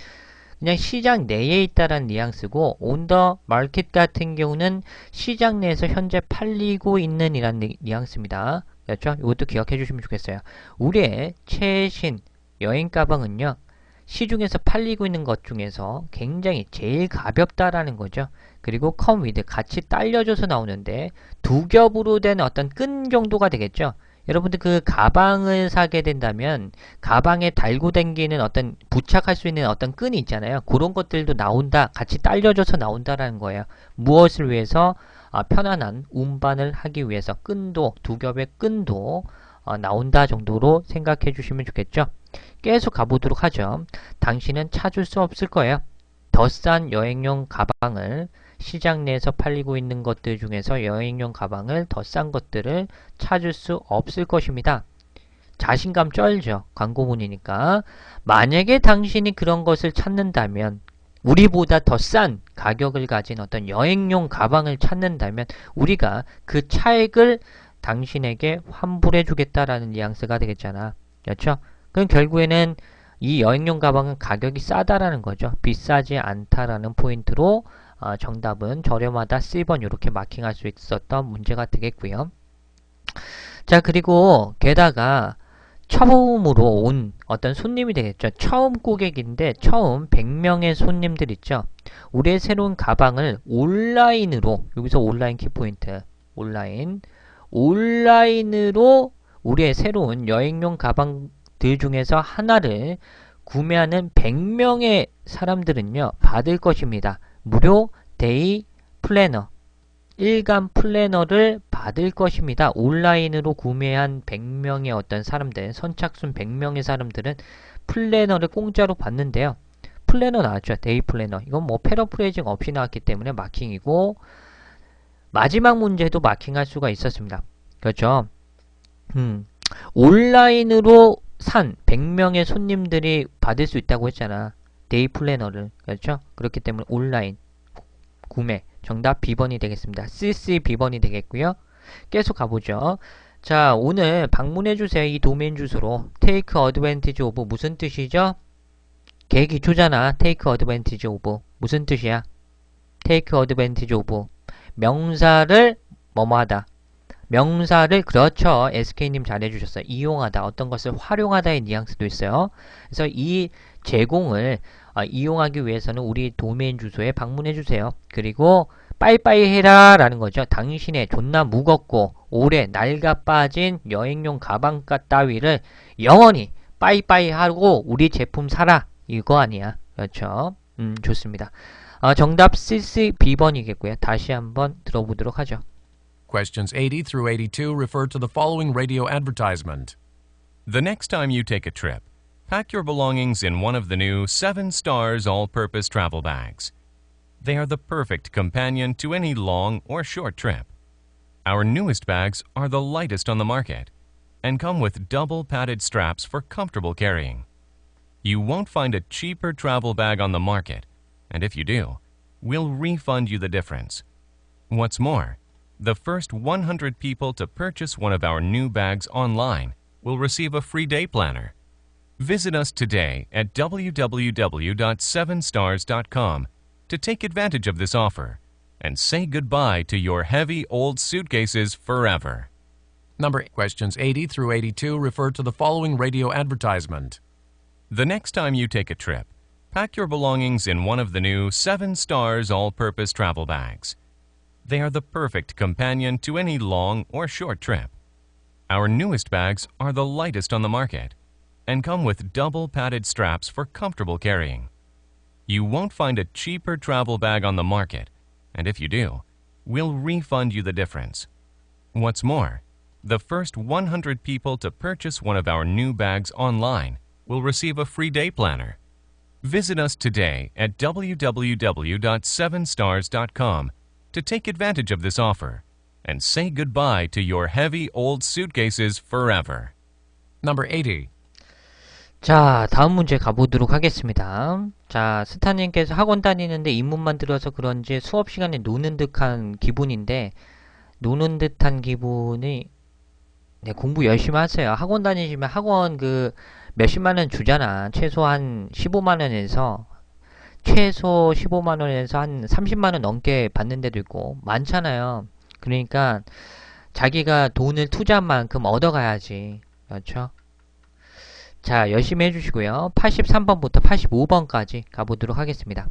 그냥 시장 내에 있다라는 뉘앙스고, 온 더 마켓 같은 경우는 시장 내에서 현재 팔리고 있는 이라는 뉘앙스입니다. 그렇죠? 이것도 기억해 주시면 좋겠어요. 우리의 최신 여행 가방은요, 시중에서 팔리고 있는 것 중에서 굉장히 제일 가볍다라는 거죠. 그리고 come with 같이 딸려줘서 나오는데 두 겹으로 된 어떤 끈 정도가 되겠죠. 여러분들 그 가방을 사게 된다면 가방에 달고 다니는 어떤 부착할 수 있는 어떤 끈이 있잖아요. 그런 것들도 나온다. 같이 딸려줘서 나온다라는 거예요. 무엇을 위해서? 편안한 운반을 하기 위해서 끈도, 두 겹의 끈도 나온다 정도로 생각해 주시면 좋겠죠. 계속 가보도록 하죠. 당신은 찾을 수 없을 거예요. 더 싼 여행용 가방을 시장 내에서 팔리고 있는 것들 중에서 여행용 가방을 더 싼 것들을 찾을 수 없을 것입니다. 자신감 쩔죠. 광고문이니까. 만약에 당신이 그런 것을 찾는다면, 우리보다 더 싼 가격을 가진 어떤 여행용 가방을 찾는다면 우리가 그 차액을 당신에게 환불해 주겠다라는 뉘앙스가 되겠잖아. 그렇죠? 그럼 결국에는 이 여행용 가방은 가격이 싸다라는 거죠. 비싸지 않다라는 포인트로 정답은 저렴하다 C번 이렇게 마킹할 수 있었던 문제가 되겠고요. 자, 그리고 게다가 처음으로 온 어떤 손님이 되겠죠. 처음 고객인데 처음 100명의 손님들 있죠. 우리의 새로운 가방을 온라인으로, 여기서 온라인 키포인트, 온라인 온라인으로 우리의 새로운 여행용 가방들 중에서 하나를 구매하는 100명의 사람들은요, 받을 것입니다. 무료 데이 플래너, 일간 플래너를 받을 것입니다. 온라인으로 구매한 100명의 어떤 사람들, 선착순 100명의 사람들은 플래너를 공짜로 받는데요. 플래너 나왔죠. 데이 플래너. 이건 뭐 패러프레이징 없이 나왔기 때문에 마킹이고, 마지막 문제도 마킹할 수가 있었습니다. 그렇죠? 온라인으로 산 100명의 손님들이 받을 수 있다고 했잖아. 데이 플래너를. 그렇죠? 그렇기 때문에 온라인 구매. 정답 B번이 되겠습니다. CC B번이 되겠고요. 계속 가보죠. 자, 오늘 방문해주세요. 이 도메인 주소로. Take advantage of 무슨 뜻이죠? 개기초잖아. Take advantage of. 무슨 뜻이야? Take advantage of. 명사를 뭐뭐하다. 명사를 그렇죠. SK님 잘해주셨어요. 이용하다. 어떤 것을 활용하다의 뉘앙스도 있어요. 그래서 이 제공을 이용하기 위해서는 우리 도메인 주소에 방문해주세요. 그리고 빠이빠이 해라 라는 거죠. 당신의 존나 무겁고 오래 낡아 빠진 여행용 가방값 따위를 영원히 빠이빠이 하고 우리 제품 사라. 이거 아니야. 그렇죠. 좋습니다. 정답 CC B번이겠고요. 다시 한번 들어보도록 하죠.
Questions 80 through 82 refer to the following radio advertisement. The next time you take a trip, pack your belongings in one of the new 7 Stars all-purpose travel bags. They are the perfect companion to any long or short trip. Our newest bags are the lightest on the market and come with double padded straps for comfortable carrying. You won't find a cheaper travel bag on the market, and if you do, we'll refund you the difference. What's more, the first 100 people to purchase one of our new bags online will receive a free day planner. Visit us today at www.7stars.com to take advantage of this offer and say goodbye to your heavy old suitcases forever. Questions 80 through 82 refer to the following radio advertisement. The next time you take a trip, pack your belongings in one of the new 7 Stars all-purpose travel bags. They are the perfect companion to any long or short trip. Our newest bags are the lightest on the market and come with double padded straps for comfortable carrying. You won't find a cheaper travel bag on the market, and if you do, we'll refund you the difference. What's more, the first 100 people to purchase one of our new bags online will receive a free day planner. Visit us today at www.7stars.com to take advantage of this offer and say goodbye to your heavy old suitcases forever. 80.
자, 다음 문제 가보도록 하겠습니다. 자, 스타님께서 학원 다니는데 입문만 들어서 그런지 수업 시간에 노는 듯한 기분인데, 노는 듯한 기분이, 네, 공부 열심히 하세요. 학원 다니시면 학원 몇십만원 주잖아. 최소 한 15만원에서, 최소 15만원에서 한 30만원 넘게 받는 데도 있고, 많잖아요. 그러니까, 자기가 돈을 투자한 만큼 얻어가야지. 그렇죠? 자, 열심히 해주시고요. 83번부터 85번까지 가보도록 하겠습니다.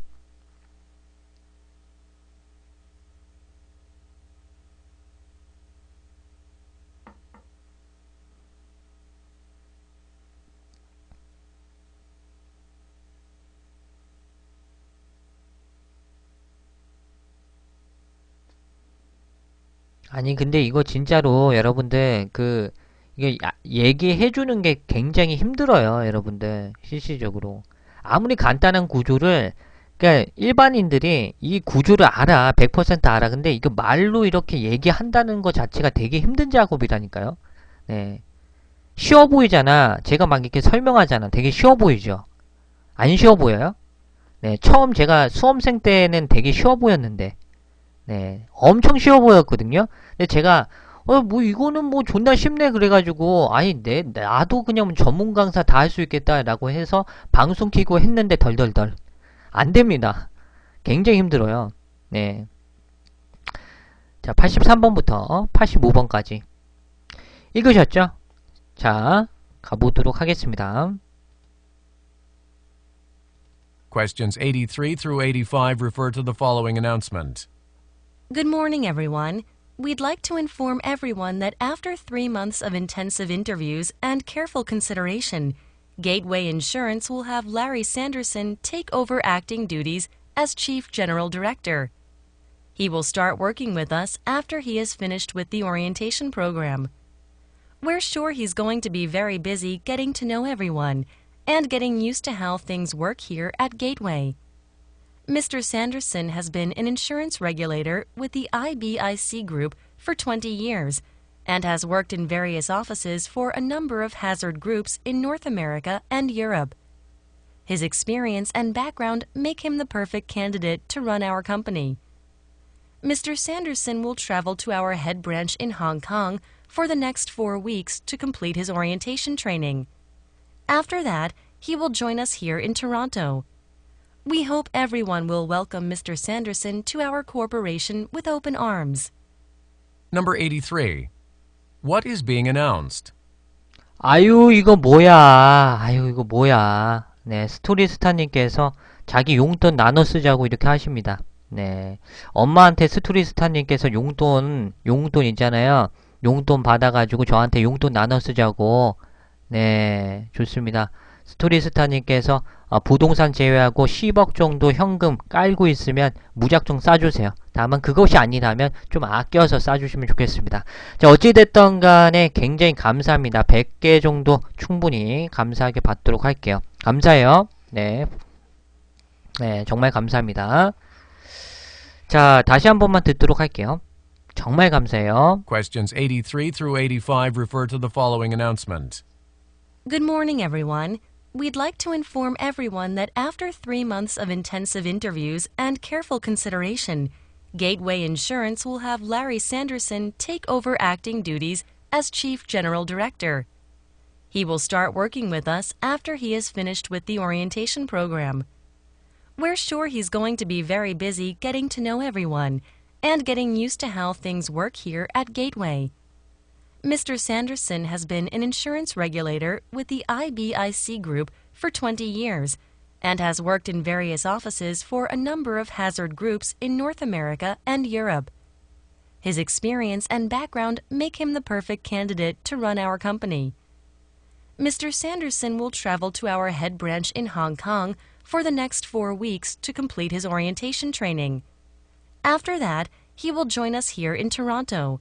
아니, 근데 이거 진짜로 여러분들 이게 얘기해주는 게 굉장히 힘들어요, 여러분들. 실질적으로. 아무리 간단한 구조를, 그러니까 일반인들이 이 구조를 알아. 100% 알아. 근데 이거 말로 이렇게 얘기한다는 것 자체가 되게 힘든 작업이라니까요. 네. 쉬워 보이잖아. 제가 막 이렇게 설명하잖아. 되게 쉬워 보이죠? 안 쉬워 보여요? 네. 처음 제가 수험생 때는 되게 쉬워 보였는데, 네. 엄청 쉬워 보였거든요. 근데 제가 뭐 이거는 뭐 존나 쉽네 그래가지고 아니 나도 그냥 전문 강사 다 할 수 있겠다라고 해서 방송 키고 했는데 덜덜덜 안 됩니다. 굉장히 힘들어요. 네. 자, 83번부터 85번까지 읽으셨죠? 자, 가보도록 하겠습니다.
Questions 83 through 85 refer to the following announcement.
Good morning, everyone. We'd like to inform everyone that after 3 months of intensive interviews and careful consideration, Gateway Insurance will have Larry Sanderson take over acting duties as Chief General Director. He will start working with us after he is finished with the orientation program. We're sure he's going to be very busy getting to know everyone and getting used to how things work here at Gateway. Mr. Sanderson has been an insurance regulator with the IBIC Group for 20 years and has worked in various offices for a number of hazard groups in North America and Europe. His experience and background make him the perfect candidate to run our company. Mr. Sanderson will travel to our head branch in Hong Kong for the next 4 weeks to complete his orientation training. After that, he will join us here in Toronto. We hope everyone will welcome Mr. Sanderson to our corporation with open arms.
Number 83. What is being announced?
아유, 이거 뭐야. 아유, 이거 뭐야. 네, 스토리스타님께서 자기 용돈 나눠 쓰자고 이렇게 하십니다. 네. 엄마한테 스토리스타님께서 용돈 있잖아요. 용돈 받아가지고 저한테 용돈 나눠 쓰자고. 네, 좋습니다. 스토리스타님께서 부동산 제외하고 10억 정도 현금 깔고 있으면 무작정 싸주세요. 다만 그것이 아니라면 좀 아껴서 싸주시면 좋겠습니다. 자, 어찌됐던 간에 굉장히 감사합니다. 100개 정도 충분히 감사하게 받도록 할게요. 감사해요. 네. 네, 정말 감사합니다. 자, 다시 한 번만 듣도록 할게요. 정말 감사해요.
Questions 83 through 85 refer to the following announcement.
Good morning, everyone. We'd like to inform everyone that after 3 months of intensive interviews and careful consideration, Gateway Insurance will have Larry Sanderson take over acting duties as Chief General Director. He will start working with us after he is finished with the orientation program. We're sure he's going to be very busy getting to know everyone and getting used to how things work here at Gateway. Mr. Sanderson has been an insurance regulator with the IBIC Group for 20 years and has worked in various offices for a number of hazard groups in North America and Europe. His experience and background make him the perfect candidate to run our company. Mr. Sanderson will travel to our head branch in Hong Kong for the next 4 weeks to complete his orientation training. After that, he will join us here in Toronto.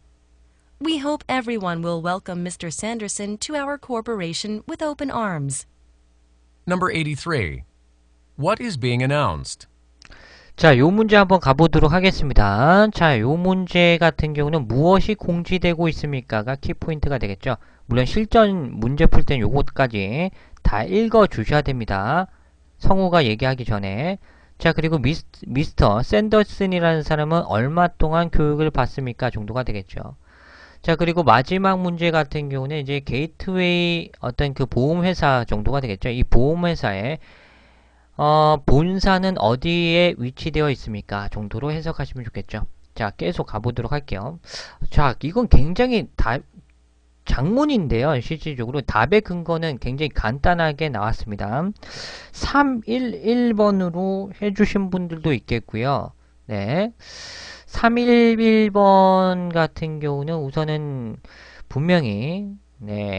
We hope everyone will welcome Mr. Sanderson to our corporation with open arms.
Number 83. What is being announced?
자, 요 문제 한번 가보도록 하겠습니다. 자, 요 문제 같은 경우는 무엇이 공지되고 있습니까가 키포인트가 되겠죠. 물론 실전 문제 풀 땐 요것까지 다 읽어 주셔야 됩니다. 성우가 얘기하기 전에. 자, 그리고 미스터 샌더슨이라는 사람은 얼마 동안 교육을 받습니까 정도가 되겠죠. 자, 그리고 마지막 문제 같은 경우는 이제 게이트웨이 어떤 그 보험회사 정도가 되겠죠. 이 보험회사의 본사는 어디에 위치되어 있습니까 정도로 해석하시면 좋겠죠. 자, 계속 가보도록 할게요. 자, 이건 굉장히 장문인데요. 실질적으로 답의 근거는 굉장히 간단하게 나왔습니다. 311번으로 해주신 분들도 있겠고요. 네. 311번 같은 경우는 우선은 분명히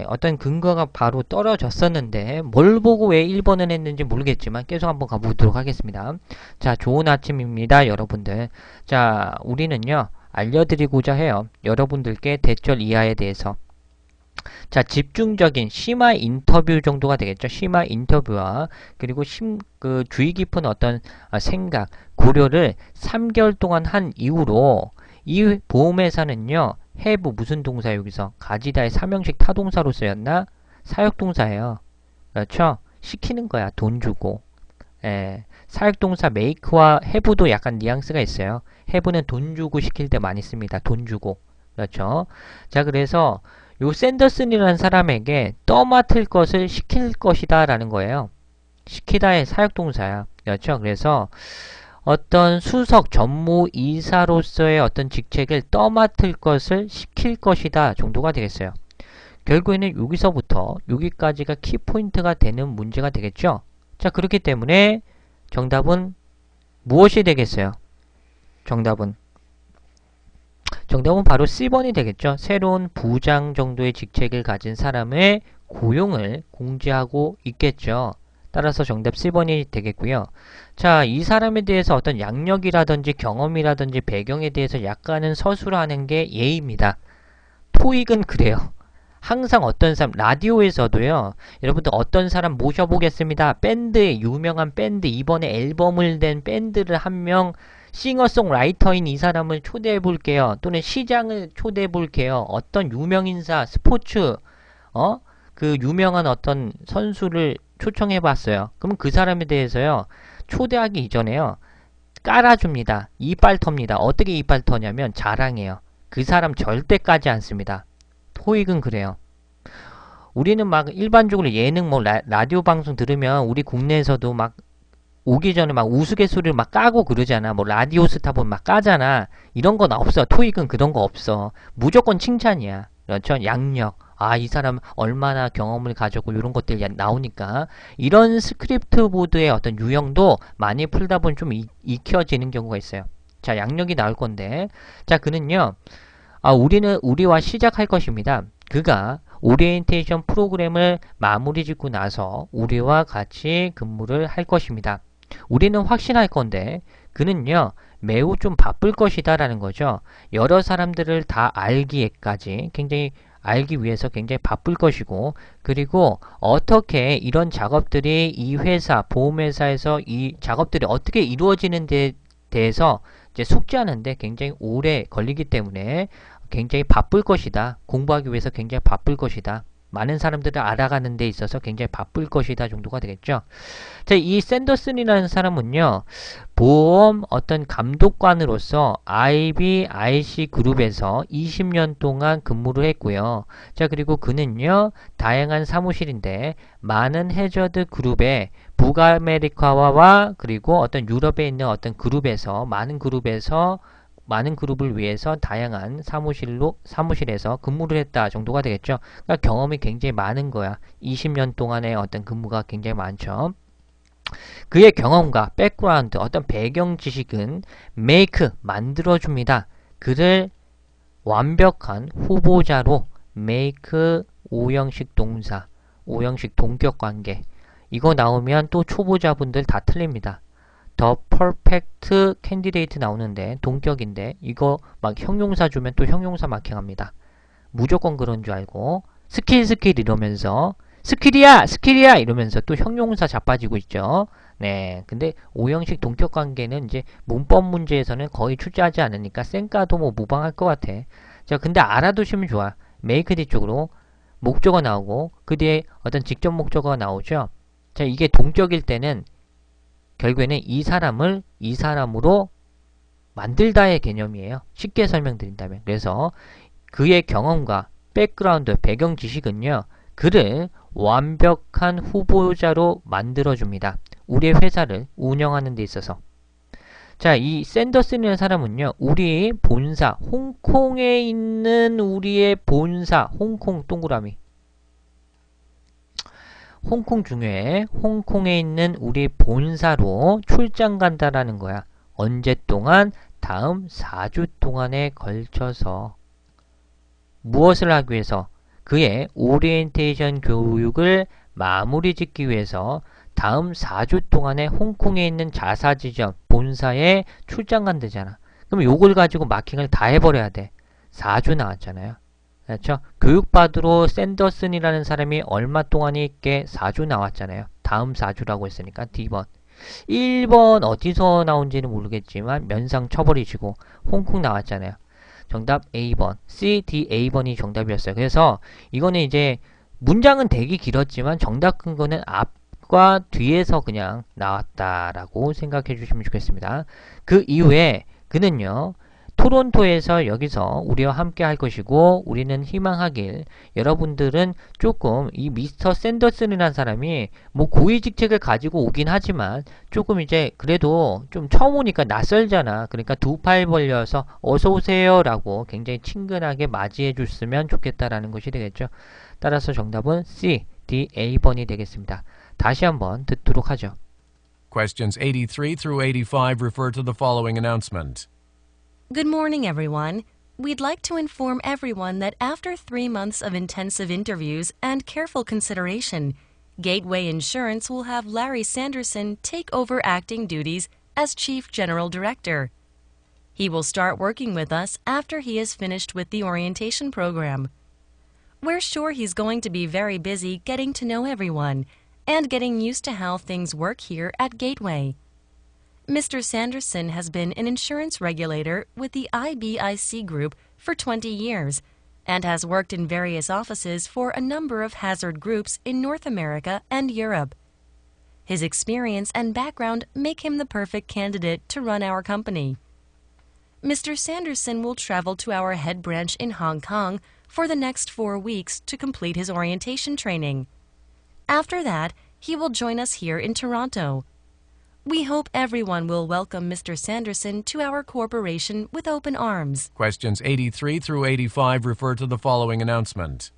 어떤 근거가 바로 떨어졌었는데 뭘 보고 왜 1번을 했는지 모르겠지만 계속 한번 가보도록 하겠습니다. 자, 좋은 아침입니다, 여러분들. 자, 우리는요, 알려드리고자 해요. 여러분들께 대절 이하에 대해서. 자, 집중적인 심화 인터뷰 정도가 되겠죠. 심화 인터뷰와 그리고 주의 깊은 어떤 생각, 고려를 3개월 동안 한 이후로 이 보험회사는요, have 무슨 동사 여기서 가지다의 삼형식 타동사로 쓰였나? 사역동사예요. 그렇죠? 시키는 거야. 돈 주고. 사역동사 make와 have도 약간 뉘앙스가 있어요. have는 돈 주고 시킬 때 많이 씁니다. 돈 주고. 그렇죠? 자, 그래서 요 샌더슨이라는 사람에게 떠맡을 것을 시킬 것이다 라는 거예요. 시키다의 사역동사야. 그렇죠? 그래서 어떤 수석 전무이사로서의 어떤 직책을 떠맡을 것을 시킬 것이다 정도가 되겠어요. 결국에는 여기서부터 여기까지가 키포인트가 되는 문제가 되겠죠. 자, 그렇기 때문에 정답은 무엇이 되겠어요? 정답은 정답은 바로 C번이 되겠죠. 새로운 부장 정도의 직책을 가진 사람의 고용을 공지하고 있겠죠. 따라서 정답 C번이 되겠고요. 자, 이 사람에 대해서 어떤 양력이라든지 경험이라든지 배경에 대해서 약간은 서술하는 게 예의입니다. 토익은 그래요. 항상 어떤 사람, 라디오에서도요, 여러분들 어떤 사람 모셔보겠습니다. 밴드, 유명한 밴드, 이번에 앨범을 낸 밴드를 한 명, 싱어송라이터인 이 사람을 초대해 볼게요. 또는 시장을 초대해 볼게요. 어떤 유명인사, 스포츠, 그 유명한 어떤 선수를 초청해 봤어요. 그럼 그 사람에 대해서요, 초대하기 이전에요, 깔아줍니다. 이빨 텁니다. 어떻게 이빨 터냐면 자랑해요. 그 사람 절대 까지 않습니다. 토익은 그래요. 우리는 막 일반적으로 예능 뭐 라디오 방송 들으면 우리 국내에서도 막 오기 전에 막 우스갯소리를 막 까고 그러잖아. 뭐 라디오 스타 보면 막 까잖아. 이런 건 없어. 토익은 그런 거 없어. 무조건 칭찬이야. 그렇죠? 양력. 아, 이 사람 얼마나 경험을 가졌고 이런 것들이 나오니까 이런 스크립트 보드의 어떤 유형도 많이 풀다 보면 좀 익혀지는 경우가 있어요. 자, 양력이 나올 건데, 자, 그는요, 우리와 시작할 것입니다. 그가 오리엔테이션 프로그램을 마무리 짓고 나서 우리와 같이 근무를 할 것입니다. 우리는 확신할 건데 그는요, 매우 좀 바쁠 것이다 라는 거죠. 여러 사람들을 다 알기까지 알기 위해서 굉장히 바쁠 것이고, 그리고 어떻게 이런 작업들이 이 회사, 보험회사에서 이 작업들이 어떻게 이루어지는 데 대해서 이제 숙지하는데 굉장히 오래 걸리기 때문에 굉장히 바쁠 것이다. 공부하기 위해서 굉장히 바쁠 것이다. 많은 사람들을 알아가는 데 있어서 굉장히 바쁠 것이다 정도가 되겠죠. 자, 이 샌더슨이라는 사람은요, 보험 어떤 감독관으로서 IC 그룹에서 20년 동안 근무를 했고요. 자, 그리고 그는요, 다양한 사무실인데 많은 해저드 그룹의 북아메리카와 그리고 어떤 유럽에 있는 어떤 그룹에서 많은 그룹을 위해서 다양한 사무실에서 근무를 했다 정도가 되겠죠. 그러니까 경험이 굉장히 많은 거야. 20년 동안의 어떤 근무가 굉장히 많죠. 그의 경험과 백그라운드, 어떤 배경 지식은 make, 만들어줍니다. 그를 완벽한 후보자로 make, 오형식 동사, 오형식 동격관계. 이거 나오면 또 초보자분들 다 틀립니다. The perfect candidate 나오는데 동격인데 이거 막 형용사 주면 또 형용사 마킹합니다. 무조건 그런 줄 알고 스킬 이러면서 스킬이야 이러면서 또 형용사 자빠지고 있죠. 네, 근데 오형식 동격관계는 이제 문법 문제에서는 거의 출제하지 않으니까 쌩까도 뭐 무방할 것 같아. 자, 근데 알아두시면 좋아. make 뒤쪽으로 목적어 나오고 그 뒤에 어떤 직접 목적어가 나오죠. 자, 이게 동격일 때는 결국에는 이 사람으로 만들다의 개념이에요. 쉽게 설명드린다면. 그래서 그의 경험과 백그라운드, 배경 지식은요, 그를 완벽한 후보자로 만들어줍니다. 우리의 회사를 운영하는 데 있어서. 자, 이 샌더슨이라는 사람은요, 우리 본사, 홍콩에 있는 우리의 본사, 홍콩 동그라미. 홍콩 중에 홍콩에 있는 우리 본사로 출장 간다라는 거야. 언제 동안? 다음 4주 동안에 걸쳐서. 무엇을 하기 위해서? 그의 오리엔테이션 교육을 마무리 짓기 위해서 다음 4주 동안에 홍콩에 있는 자사지점 본사에 출장 간다잖아. 그럼 요걸 가지고 마킹을 다 해버려야 돼. 4주 나왔잖아요. 그렇죠? 교육받으러 샌더슨이라는 사람이 얼마 동안이 있게 4주 나왔잖아요. 다음 4주라고 했으니까 D번. 1번 어디서 나온지는 모르겠지만 면상 쳐버리시고 홍콩 나왔잖아요. 정답 A번. C, D, A번이 정답이었어요. 그래서 이거는 이제 문장은 되게 길었지만 정답 근거는 앞과 뒤에서 그냥 나왔다라고 생각해 주시면 좋겠습니다. 그 이후에 그는요, 토론토에서 여기서 우리와 함께 할 것이고, 우리는 희망하길, 여러분들은 조금 이 미스터 샌더슨이라는 사람이 뭐 고위직책을 가지고 오긴 하지만 조금 이제 그래도 좀 처음 오니까 낯설잖아. 그러니까 두 팔 벌려서 어서오세요 라고 굉장히 친근하게 맞이해 줬으면 좋겠다라는 것이 되겠죠. 따라서 정답은 C, D, A번이 되겠습니다. 다시 한번 듣도록 하죠.
Questions 83 through 85 refer to the following announcement.
Good morning, everyone. We'd like to inform everyone that after 3 months of intensive interviews and careful consideration, Gateway Insurance will have Larry Sanderson take over acting duties as Chief General Director. He will start working with us after he is finished with the orientation program. We're sure he's going to be very busy getting to know everyone and getting used to how things work here at Gateway. Mr. Sanderson has been an insurance regulator with the IBIC Group for 20 years and has worked in various offices for a number of hazard groups in North America and Europe. His experience and background make him the perfect candidate to run our company. Mr. Sanderson will travel to our head branch in Hong Kong for the next 4 weeks to complete his orientation training. After that, he will join us here in Toronto. We hope everyone will welcome Mr. Sanderson to our corporation with open arms.
Questions 83 through 85 refer to the following announcement.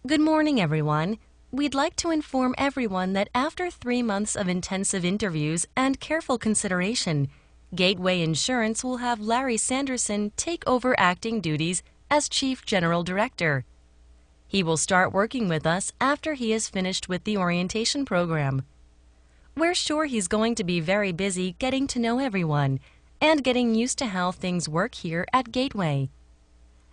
Good morning, everyone. We'd like to inform everyone that after 3 months of intensive interviews and careful consideration, Gateway Insurance will have Larry Sanderson take over acting duties as Chief General Director. He will start working with us after he is finished with the orientation program. We're sure he's going to be very busy getting to know everyone and getting used to how things work here at Gateway.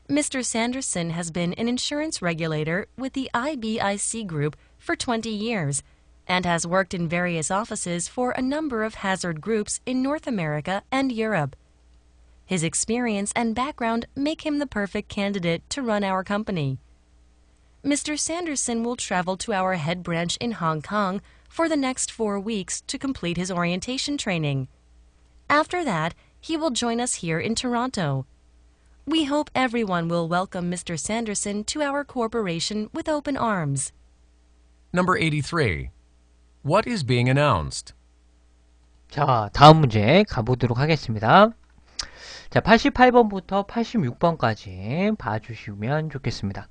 Mr. Sanderson has been an insurance regulator with the IBIC Group for 20 years and has worked in various offices for a number of hazard groups in North America and Europe. His experience and background make him the perfect candidate to run our company. Mr. Sanderson will travel to our head branch in Hong Kong for the next 4 weeks to complete his orientation training. After that, he will join us here in Toronto. We hope everyone will welcome Mr. Sanderson to our corporation with open arms.
Number 83. What is being announced?
자, 다음 문제 가보도록 하겠습니다. 자, 88번부터 86번까지 봐주시면 좋겠습니다.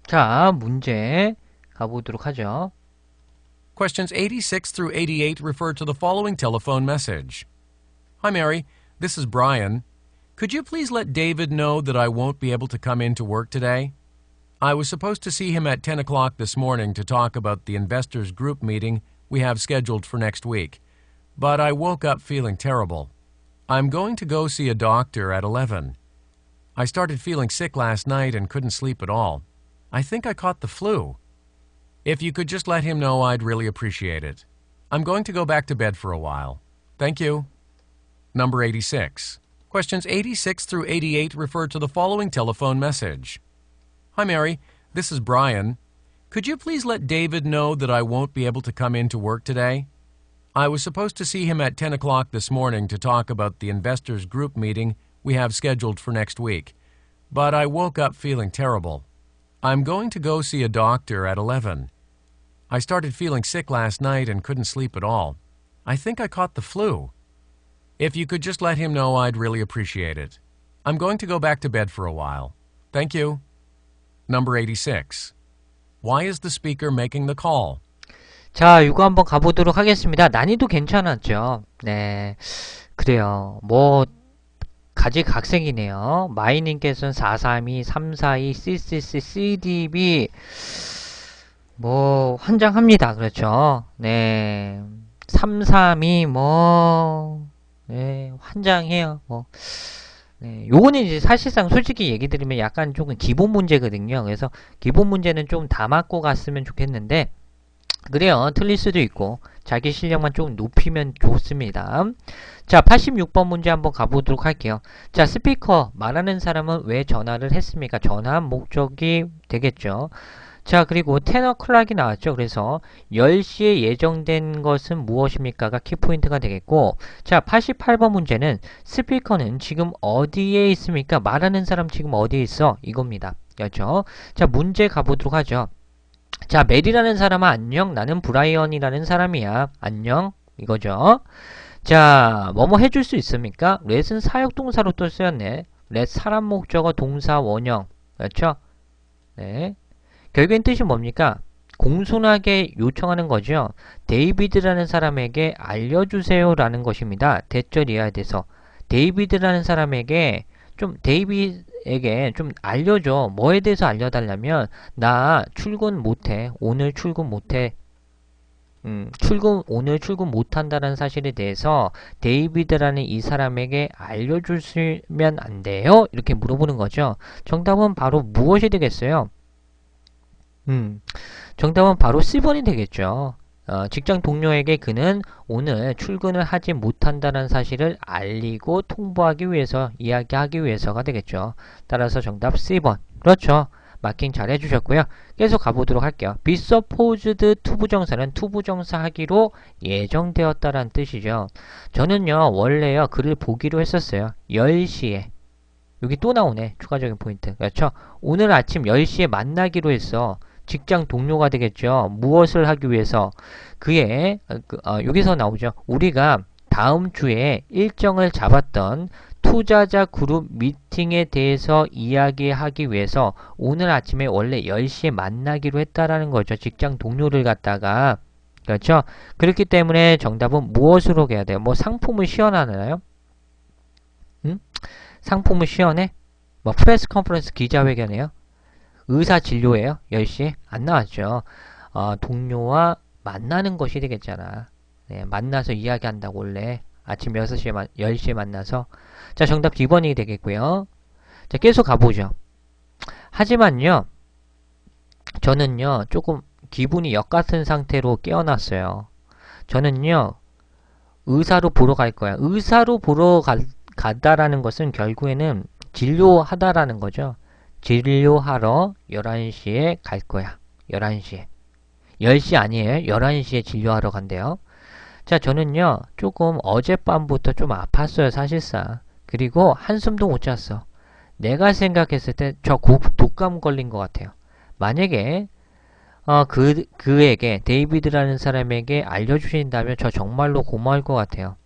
자, 문제 가보도록 하죠.
Questions 86 through 88 refer to the following telephone message. Hi, Mary. This is Brian. Could you please let David know that I won't be able to come in to work today? I was supposed to see him at 10 o'clock this morning to talk about the investors group meeting we have scheduled for next week, but I woke up feeling terrible. I'm going to go see a doctor at 11. I started feeling sick last night and couldn't sleep at all. I think I caught the flu. If you could just let him know, I'd really appreciate it. I'm going to go back to bed for a while. Thank you. Number 86. Questions 86 through 88 refer to the following telephone message. Hi, Mary. This is Brian. Could you please let David know that I won't be able to come in to work today? I was supposed to see him at 10 o'clock this morning to talk about the investors group meeting we have scheduled for next week, but I woke up feeling terrible. I'm going to go see a doctor at 11. I started feeling sick last night and couldn't sleep at all. I think I caught the flu. If you could just let him know, I'd really appreciate it. I'm going to go back to bed for a while. Thank you. Number 86. Why is the speaker making the call?
자, 이거 한번 가보도록 하겠습니다. 난이도 괜찮았죠? 네, 그래요. 뭐 가지각색이네요. 마이님께서는 432, 342, CCC, CDB 뭐 환장합니다. 그렇죠? 네, 332 네, 환장해요. 네, 요거는 이제 사실상 솔직히 얘기 드리면 약간 조금 기본 문제거든요. 그래서 기본 문제는 좀 다 맞고 갔으면 좋겠는데 그래요. 틀릴 수도 있고 자기 실력만 좀 높이면 좋습니다. 자, 86번 문제 한번 가보도록 할게요. 자, 스피커 말하는 사람은 왜 전화를 했습니까? 전화 목적이 되겠죠. 자, 그리고 테너 클락이 나왔죠. 그래서 10시에 예정된 것은 무엇입니까가 키포인트가 되겠고, 자, 88번 문제는 스피커는 지금 어디에 있습니까? 말하는 사람 지금 어디에 있어? 이겁니다. 그렇죠? 자, 문제 가보도록 하죠. 자, 메리라는 사람은 안녕. 나는 브라이언이라는 사람이야. 안녕. 이거죠. 자, 뭐뭐 해줄 수 있습니까? let은 사역동사로 또 쓰였네. let 사람 목적어 동사 원형. 그렇죠? 네. 결국엔 뜻이 뭡니까? 공손하게 요청하는 거죠. 데이비드라는 사람에게 알려주세요 라는 것입니다. 대절 이하에 대해서. 데이비드라는 사람에게 데이비드에게 좀 알려줘. 뭐에 대해서 알려달라면, 나 출근 못해. 오늘 출근 못해. 오늘 출근 못한다는 사실에 대해서 데이비드라는 이 사람에게 알려주시면 안 돼요? 이렇게 물어보는 거죠. 정답은 바로 무엇이 되겠어요? 정답은 바로 C번이 되겠죠. 직장 동료에게 그는 오늘 출근을 하지 못한다는 사실을 알리고 통보하기 위해서, 이야기하기 위해서가 되겠죠. 따라서 정답 C번. 그렇죠. 마킹 잘 해주셨고요. 계속 가보도록 할게요. be supposed 투부정사는 투부정사 하기로 예정되었다라는 뜻이죠. 저는요, 원래요, 글을 보기로 했었어요. 10시에. 여기 또 나오네. 추가적인 포인트. 그렇죠? 오늘 아침 10시에 만나기로 했어. 직장 동료가 되겠죠. 무엇을 하기 위해서? 여기서 나오죠. 우리가 다음 주에 일정을 잡았던 투자자 그룹 미팅에 대해서 이야기하기 위해서 오늘 아침에 원래 10시에 만나기로 했다라는 거죠. 직장 동료를 갖다가. 그렇죠? 그렇기 때문에 정답은 무엇으로 해야 돼요? 뭐 상품을 시연하나요? 상품을 시연해? 뭐 프레스 컨퍼런스 기자회견이에요? 의사 진료예요? 10시에? 안 나왔죠. 동료와 만나는 것이 되겠잖아. 네, 만나서 이야기한다고 원래. 아침 10시에 만나서. 자, 정답 D번이 되겠고요. 자, 계속 가보죠. 하지만요, 저는요, 조금 기분이 역같은 상태로 깨어났어요. 저는요, 의사로 보러 갈 거야. 의사로 보러 간다라는 것은 결국에는 진료하다라는 거죠. 진료하러 11시에 갈 거야. 11시에. 10시 아니에요. 11시에 진료하러 간대요. 자, 저는요, 조금 어젯밤부터 좀 아팠어요, 사실상. 그리고 한숨도 못 잤어. 내가 생각했을 때 저 독감 걸린 것 같아요. 만약에 그에게, 데이비드라는 사람에게 알려주신다면 저 정말로 고마울 것 같아요.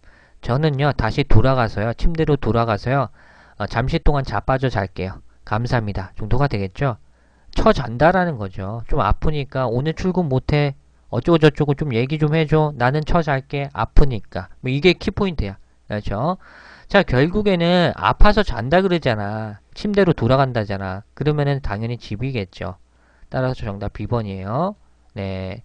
저는요, 다시 돌아가서요, 침대로 돌아가서요, 잠시 동안 자빠져 잘게요. 감사합니다. 정도가 되겠죠? 잔다라는 거죠. 좀 아프니까 오늘 출근 못해. 어쩌고저쩌고 좀 얘기 좀 해줘. 나는 잘게. 아프니까. 뭐 이게 키포인트야. 그렇죠? 자, 결국에는 아파서 잔다 그러잖아. 침대로 돌아간다잖아. 그러면은 당연히 집이겠죠. 따라서 정답 B번이에요. 네.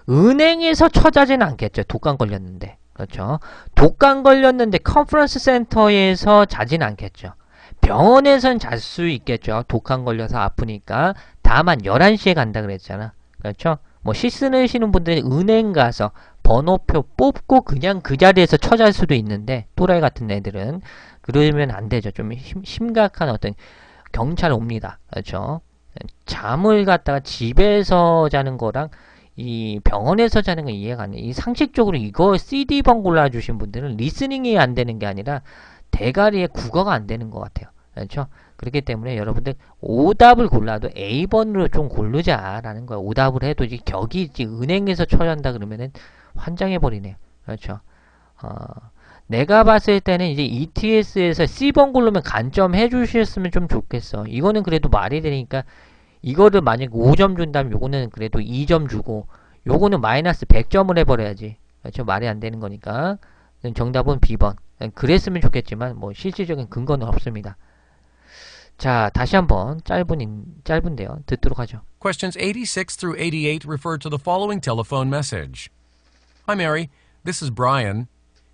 은행에서 자지는 않겠죠. 독감 걸렸는데. 그렇죠? 독감 걸렸는데 컨퍼런스 센터에서 자진 않겠죠. 병원에선 잘 수 있겠죠. 독감 걸려서 아프니까. 다만 11시에 간다 그랬잖아. 그렇죠? 뭐 쓰시는 분들이 은행 가서 번호표 뽑고 그냥 그 자리에서 처잘 수도 있는데, 또라이 같은 애들은 그러면 안 되죠. 좀 심각한 어떤 경찰 옵니다. 그렇죠? 잠을 갖다가 집에서 자는 거랑 이 병원에서 자는 건 이해가 안 돼. 이 상식적으로 이거 CD번 골라주신 분들은 리스닝이 안 되는 게 아니라 대가리에 국어가 안 되는 것 같아요. 그렇죠? 그렇기 때문에 여러분들 오답을 골라도 A번으로 좀 고르자라는 거야. 오답을 해도 이제 격이 은행에서 처한다 그러면은 환장해버리네요. 그렇죠? 내가 봤을 때는 이제 ETS에서 C번 고르면 간점 해주셨으면 좀 좋겠어. 이거는 그래도 말이 되니까 이거를 만약 5점 준다면 요거는 그래도 2점 주고 요거는 마이너스 100점을 해버려야지. 그렇죠? 말이 안 되는 거니까. 정답은 B번. 그랬으면 좋겠지만 뭐 실질적인 근거는 없습니다. 자, 다시 한번 짧은데요. 듣도록 하죠.
Questions 86 through 88 refer to the following telephone message. Hi, Mary. This is Brian.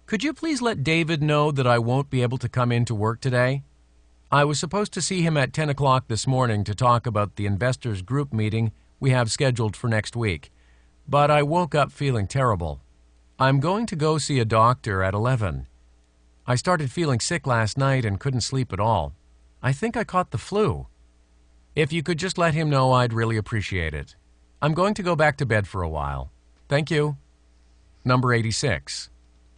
Could you please let David know that I won't be able to come into work today? I was supposed to see him at 10 o'clock this morning to talk about the investors group meeting we have scheduled for next week, but I woke up feeling terrible. I'm going to go see a doctor at 11. I started feeling sick last night and couldn't sleep at all. I think I caught the flu. If you could just let him know, I'd really appreciate it. I'm going to go back to bed for a while. Thank you. Number 86.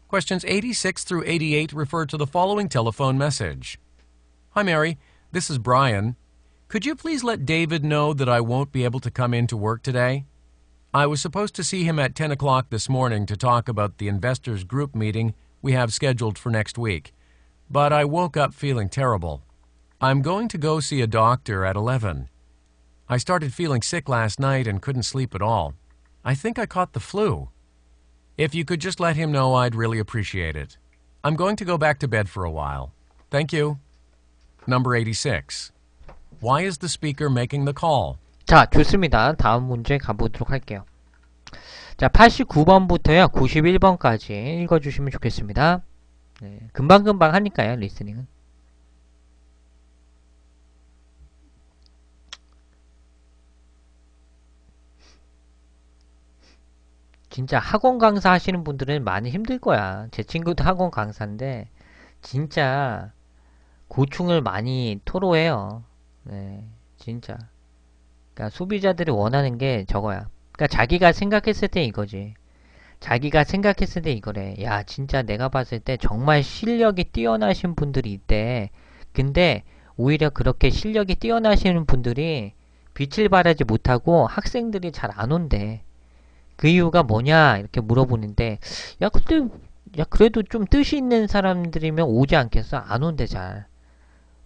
Questions 86 through 88 refer to the following telephone message. Hi, Mary. This is Brian. Could you please let David know that I won't be able to come into work today? I was supposed to see him at 10 o'clock this morning to talk about the investors group meeting we have scheduled for next week, but I woke up feeling terrible. I'm going to go see a doctor at 11. I started feeling sick last night and couldn't sleep at all. I think I caught the flu. If you could just let him know, I'd really appreciate it. I'm going to go back to bed for a while. Thank you. Number 86. Why is the speaker making the call?
자, 좋습니다. 다음 문제 가보도록 할게요. 자, 89번부터요, 91번까지 읽어주시면 좋겠습니다. 네, 금방금방 하니까요, 리스닝은. 진짜 학원 강사 하시는 분들은 많이 힘들 거야. 제 친구도 학원 강사인데 진짜 고충을 많이 토로해요. 네, 진짜. 그러니까 소비자들이 원하는 게 저거야. 그러니까 자기가 생각했을 때 이거지. 자기가 생각했을 때 이거래. 야, 진짜 내가 봤을 때 정말 실력이 뛰어나신 분들이 있대. 근데 오히려 그렇게 실력이 뛰어나시는 분들이 빛을 발하지 못하고 학생들이 잘 안 온대. 그 이유가 뭐냐 이렇게 물어보는데, 야 근데 야 그래도 좀 뜻이 있는 사람들이면 오지 않겠어? 안 온대. 잘.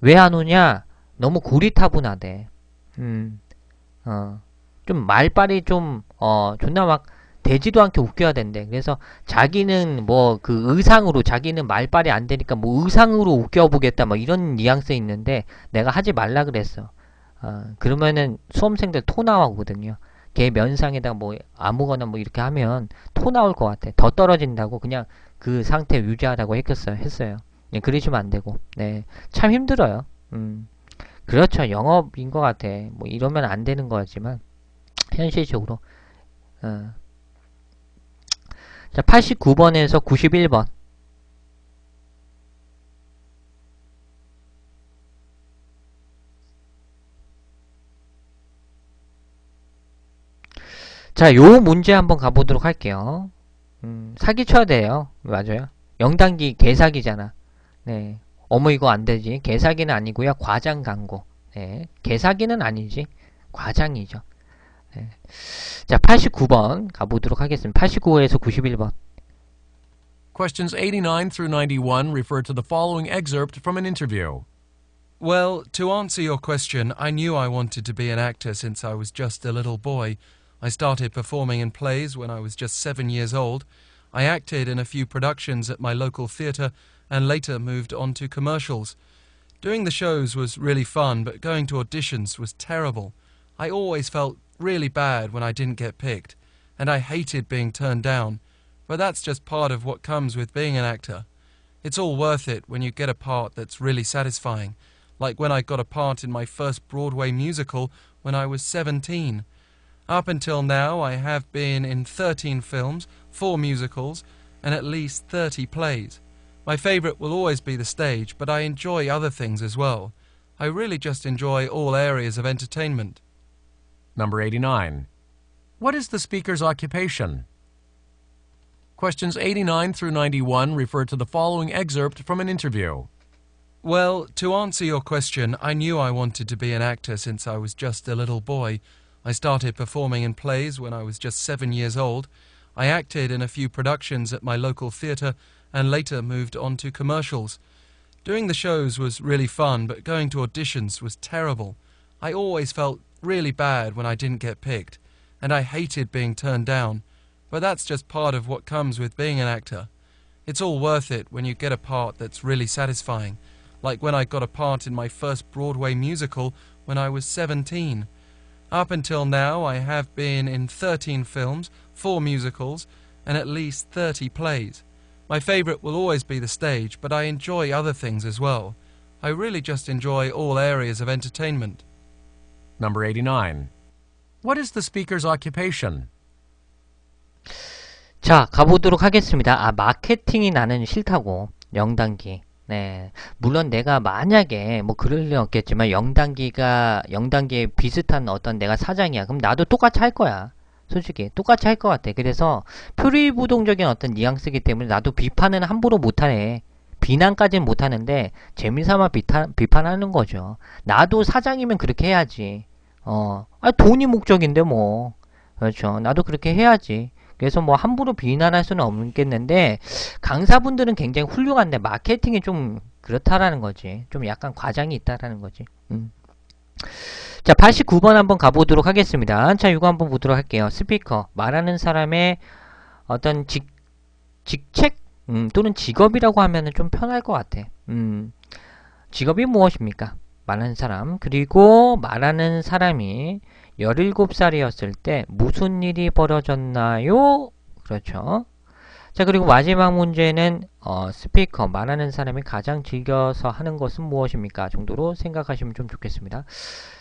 왜 안 오냐? 너무 고리타분하대. 좀 말빨이 좀 존나 막 되지도 않게 웃겨야 된대. 그래서 자기는 뭐 그 의상으로, 자기는 말빨이 안 되니까 뭐 의상으로 웃겨보겠다 뭐 이런 뉘앙스 있는데, 내가 하지 말라 그랬어. 그러면은 수험생들 토 나오거든요. 걔 면상에다가 뭐 아무거나 뭐 이렇게 하면 토 나올 것 같아. 더 떨어진다고. 그냥 그 상태 유지하라고 했어요. 네, 그러시면 안 되고. 네, 참 힘들어요. 그렇죠. 영업인 것 같아. 뭐 이러면 안 되는 거지만 현실적으로. 자, 89번에서 91번. 자, 요 문제 한번 가보도록 할게요. 사기쳐야 돼요. 맞아요. 영단기 개사기잖아. 네. 어머 이거 안 되지. 개사기는 아니고요. 과장 광고. 네. 개사기는 아니지. 과장이죠. 네. 자, 89번 가보도록 하겠습니다. 89에서 91번.
Questions 89 through 91 refer to the following excerpt from an interview.
Well, to answer your question, I knew I wanted to be an actor since I was just a little boy. I started performing in plays when I was just 7 years old. I acted in a few productions at my local theatre and later moved on to commercials. Doing the shows was really fun, but going to auditions was terrible. I always felt really bad when I didn't get picked, and I hated being turned down. But that's just part of what comes with being an actor. It's all worth it when you get a part that's really satisfying, like when I got a part in my first Broadway musical when I was 17. Up until now, I have been in 13 films, 4 musicals, and at least 30 plays. My favourite will always be the stage, but I enjoy other things as well. I really just enjoy all areas of entertainment.
Number 89. What is the speaker's occupation? Questions 89 through 91 refer to the following excerpt from an interview.
Well, to answer your question, I knew I wanted to be an actor since I was just a little boy. I started performing in plays when I was just 7 years old. I acted in a few productions at my local theatre and later moved on to commercials. Doing the shows was really fun, but going to auditions was terrible. I always felt really bad when I didn't get picked, and I hated being turned down. But that's just part of what comes with being an actor. It's all worth it when you get a part that's really satisfying, like when I got a part in my first Broadway musical when I was 17. Up until now, I have been in 13 films, 4 musicals, and at least 30 plays. My favourite will always be the stage, but I enjoy other things as well. I really just enjoy all areas of entertainment.
Number 89. What is the speaker's occupation?
자, 가보도록 하겠습니다. 마케팅이 나는 싫다고. 영단기. 네. 물론 내가 만약에 뭐 그럴 리는 없겠지만 영단기에 비슷한 어떤 내가 사장이야. 그럼 나도 똑같이 할 거야. 솔직히 똑같이 할 것 같아. 그래서 표리부동적인 어떤 뉘앙스이기 때문에 나도 비판은 함부로 못하네. 비난까지는 못하는데 재미삼아 비판하는 거죠. 나도 사장이면 그렇게 해야지. 돈이 목적인데 뭐. 그렇죠. 나도 그렇게 해야지. 그래서 뭐 함부로 비난할 수는 없겠는데 강사분들은 굉장히 훌륭한데 마케팅이 좀 그렇다라는 거지. 좀 약간 과장이 있다라는 거지. 자, 89번 한번 가보도록 하겠습니다. 자, 이거 한번 보도록 할게요. 스피커, 말하는 사람의 어떤 직책? 또는 직업이라고 하면은 좀 편할 것 같아. 직업이 무엇입니까? 말하는 사람. 그리고 말하는 사람이 17살이었을 때 무슨 일이 벌어졌나요? 그렇죠. 자, 그리고 마지막 문제는 스피커, 말하는 사람이 가장 즐겨서 하는 것은 무엇입니까? 정도로 생각하시면 좀 좋겠습니다.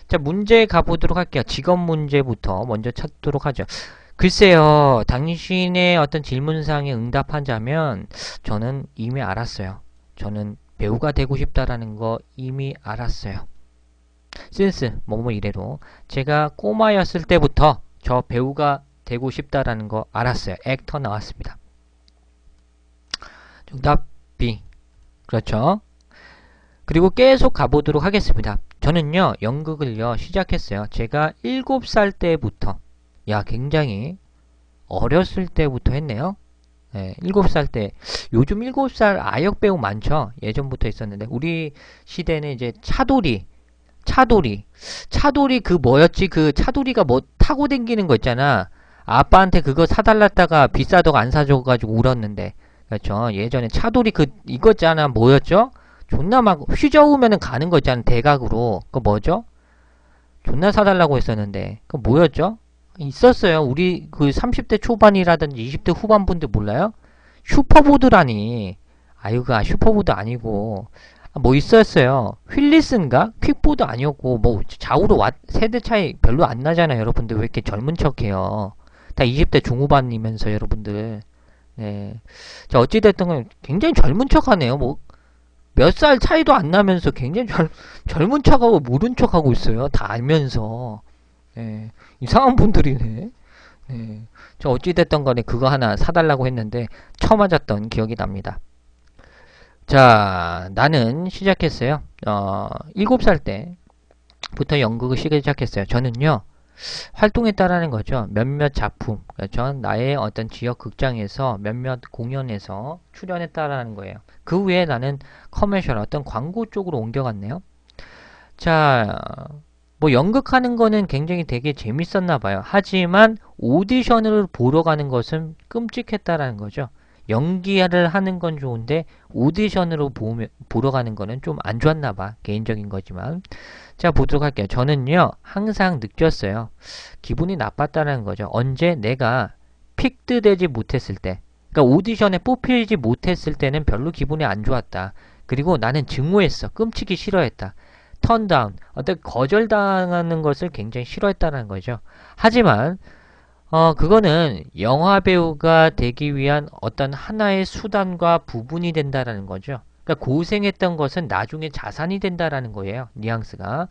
자, 문제 가보도록 할게요. 직업 문제부터 먼저 찾도록 하죠. 글쎄요, 당신의 어떤 질문사항에 응답하자면 저는 이미 알았어요. 저는 배우가 되고 싶다라는 거 이미 알았어요. 센스, 뭐뭐 이래로 제가 꼬마였을 때부터 저 배우가 되고 싶다라는 거 알았어요. 액터 나왔습니다. 정답 B. 그렇죠. 그리고 계속 가보도록 하겠습니다. 저는요, 연극을요, 시작했어요. 제가 7살 때부터, 야, 굉장히 어렸을 때부터 했네요. 네, 7살 때. 요즘 7살 아역 배우 많죠? 예전부터 있었는데, 우리 시대는 이제 차돌이 그 뭐였지? 그 차돌이가 뭐 타고 댕기는 거 있잖아. 아빠한테 그거 사달랐다가 비싸다고 안 사줘가지고 울었는데. 그렇죠. 예전에 차돌이 이거 있잖아. 뭐였죠? 존나 막 휘저으면은 가는 거 있잖아. 대각으로. 그거 뭐죠? 존나 사달라고 했었는데. 그거 뭐였죠? 있었어요. 우리 그 30대 초반이라든지 20대 후반분들 몰라요? 슈퍼보드라니. 아유가 슈퍼보드 아니고. 뭐 있었어요. 휠리스인가? 퀵보드 아니었고. 뭐 좌우로 세대 차이 별로 안 나잖아요. 여러분들 왜 이렇게 젊은 척해요. 다 20대 중후반이면서 여러분들. 네. 자, 어찌됐든 간 굉장히 젊은 척 하네요. 뭐, 몇 살 차이도 안 나면서 굉장히 젊은 척하고 모른 척하고 있어요. 다 알면서. 네. 이상한 분들이네. 네. 저 어찌됐든 간에 그거 하나 사달라고 했는데, 쳐맞았던 기억이 납니다. 자, 나는 시작했어요. 7살 때부터 연극을 시작했어요. 저는요, 활동했다라는 거죠. 몇몇 작품, 그렇죠? 나의 어떤 지역 극장에서 몇몇 공연에서 출연했다라는 거예요. 그 후에 나는 커머셜, 어떤 광고 쪽으로 옮겨갔네요. 자, 뭐 연극하는 거는 굉장히 되게 재밌었나 봐요. 하지만 오디션을 보러 가는 것은 끔찍했다라는 거죠. 연기를 하는 건 좋은데 오디션으로 보러 가는 거는 좀 안 좋았나 봐. 개인적인 거지만. 자, 보도록 할게요. 저는요, 항상 느꼈어요. 기분이 나빴다는 거죠. 언제 내가 픽드 되지 못했을 때, 그러니까 오디션에 뽑히지 못했을 때는 별로 기분이 안 좋았다. 그리고 나는 증오했어. 끔찍이 싫어했다. 턴다운, 어떤 거절당하는 것을 굉장히 싫어했다는 거죠. 하지만 그거는 영화 배우가 되기 위한 어떤 하나의 수단과 부분이 된다라는 거죠. 그러니까 고생했던 것은 나중에 자산이 된다라는 거예요. 뉘앙스가.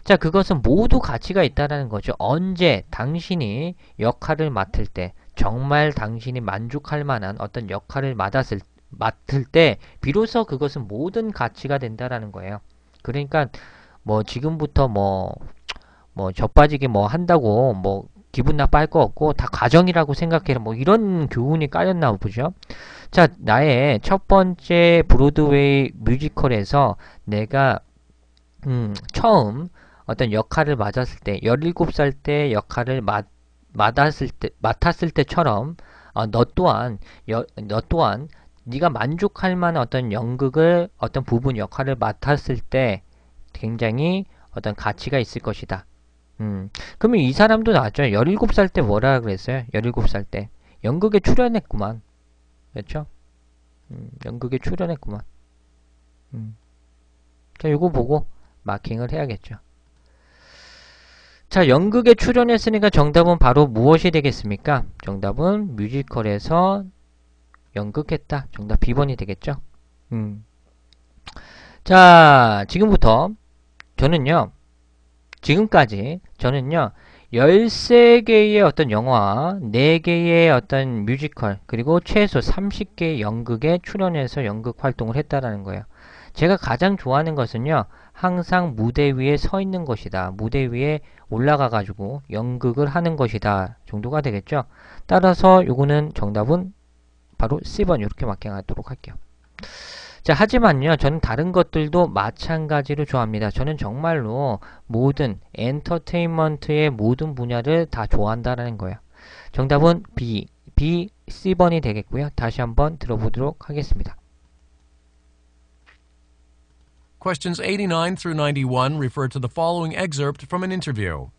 자, 그것은 모두 가치가 있다라는 거죠. 언제 당신이 역할을 맡을 때, 정말 당신이 만족할 만한 어떤 역할을 맡을 때, 비로소 그것은 모든 가치가 된다라는 거예요. 그러니까 뭐 지금부터 뭐 젖빠지게 뭐 한다고 뭐 기분 나빠할 거 없고 다 과정이라고 생각해라. 뭐 이런 교훈이 깔렸나 보죠. 자, 나의 첫 번째 브로드웨이 뮤지컬에서 내가 처음 어떤 역할을 맡았을 때 17살 때 역할을 맡았을 때처럼 너 또한 네가 만족할 만한 어떤 연극을 어떤 부분 역할을 맡았을 때 굉장히 어떤 가치가 있을 것이다. 그러면 이 사람도 나왔죠. 17살 때 뭐라 그랬어요? 17살 때 연극에 출연했구만. 그렇죠? 연극에 출연했구만. 자, 이거 보고 마킹을 해야겠죠. 자, 연극에 출연했으니까 정답은 바로 무엇이 되겠습니까? 정답은 뮤지컬에서 연극했다. 정답 B번이 되겠죠? 자, 지금부터 지금까지 저는요 13개의 어떤 영화, 4개의 어떤 뮤지컬, 그리고 최소 30개의 연극에 출연해서 연극 활동을 했다라는 거예요. 제가 가장 좋아하는 것은요, 항상 무대 위에 서 있는 것이다. 무대 위에 올라가 가지고 연극을 하는 것이다 정도가 되겠죠. 따라서 요거는 정답은 바로 C번 이렇게 맞게 하도록 할게요. 자, 하지만요, 저는 다른 것들도 마찬가지로 좋아합니다. 저는 정말로 모든 엔터테인먼트의 모든 분야를 다 좋아한다라는 거예요. 정답은 B, C번이 되겠고요. 다시 한번 들어보도록 하겠습니다.
Questions 89 through 91 refer to the following excerpt from an interview.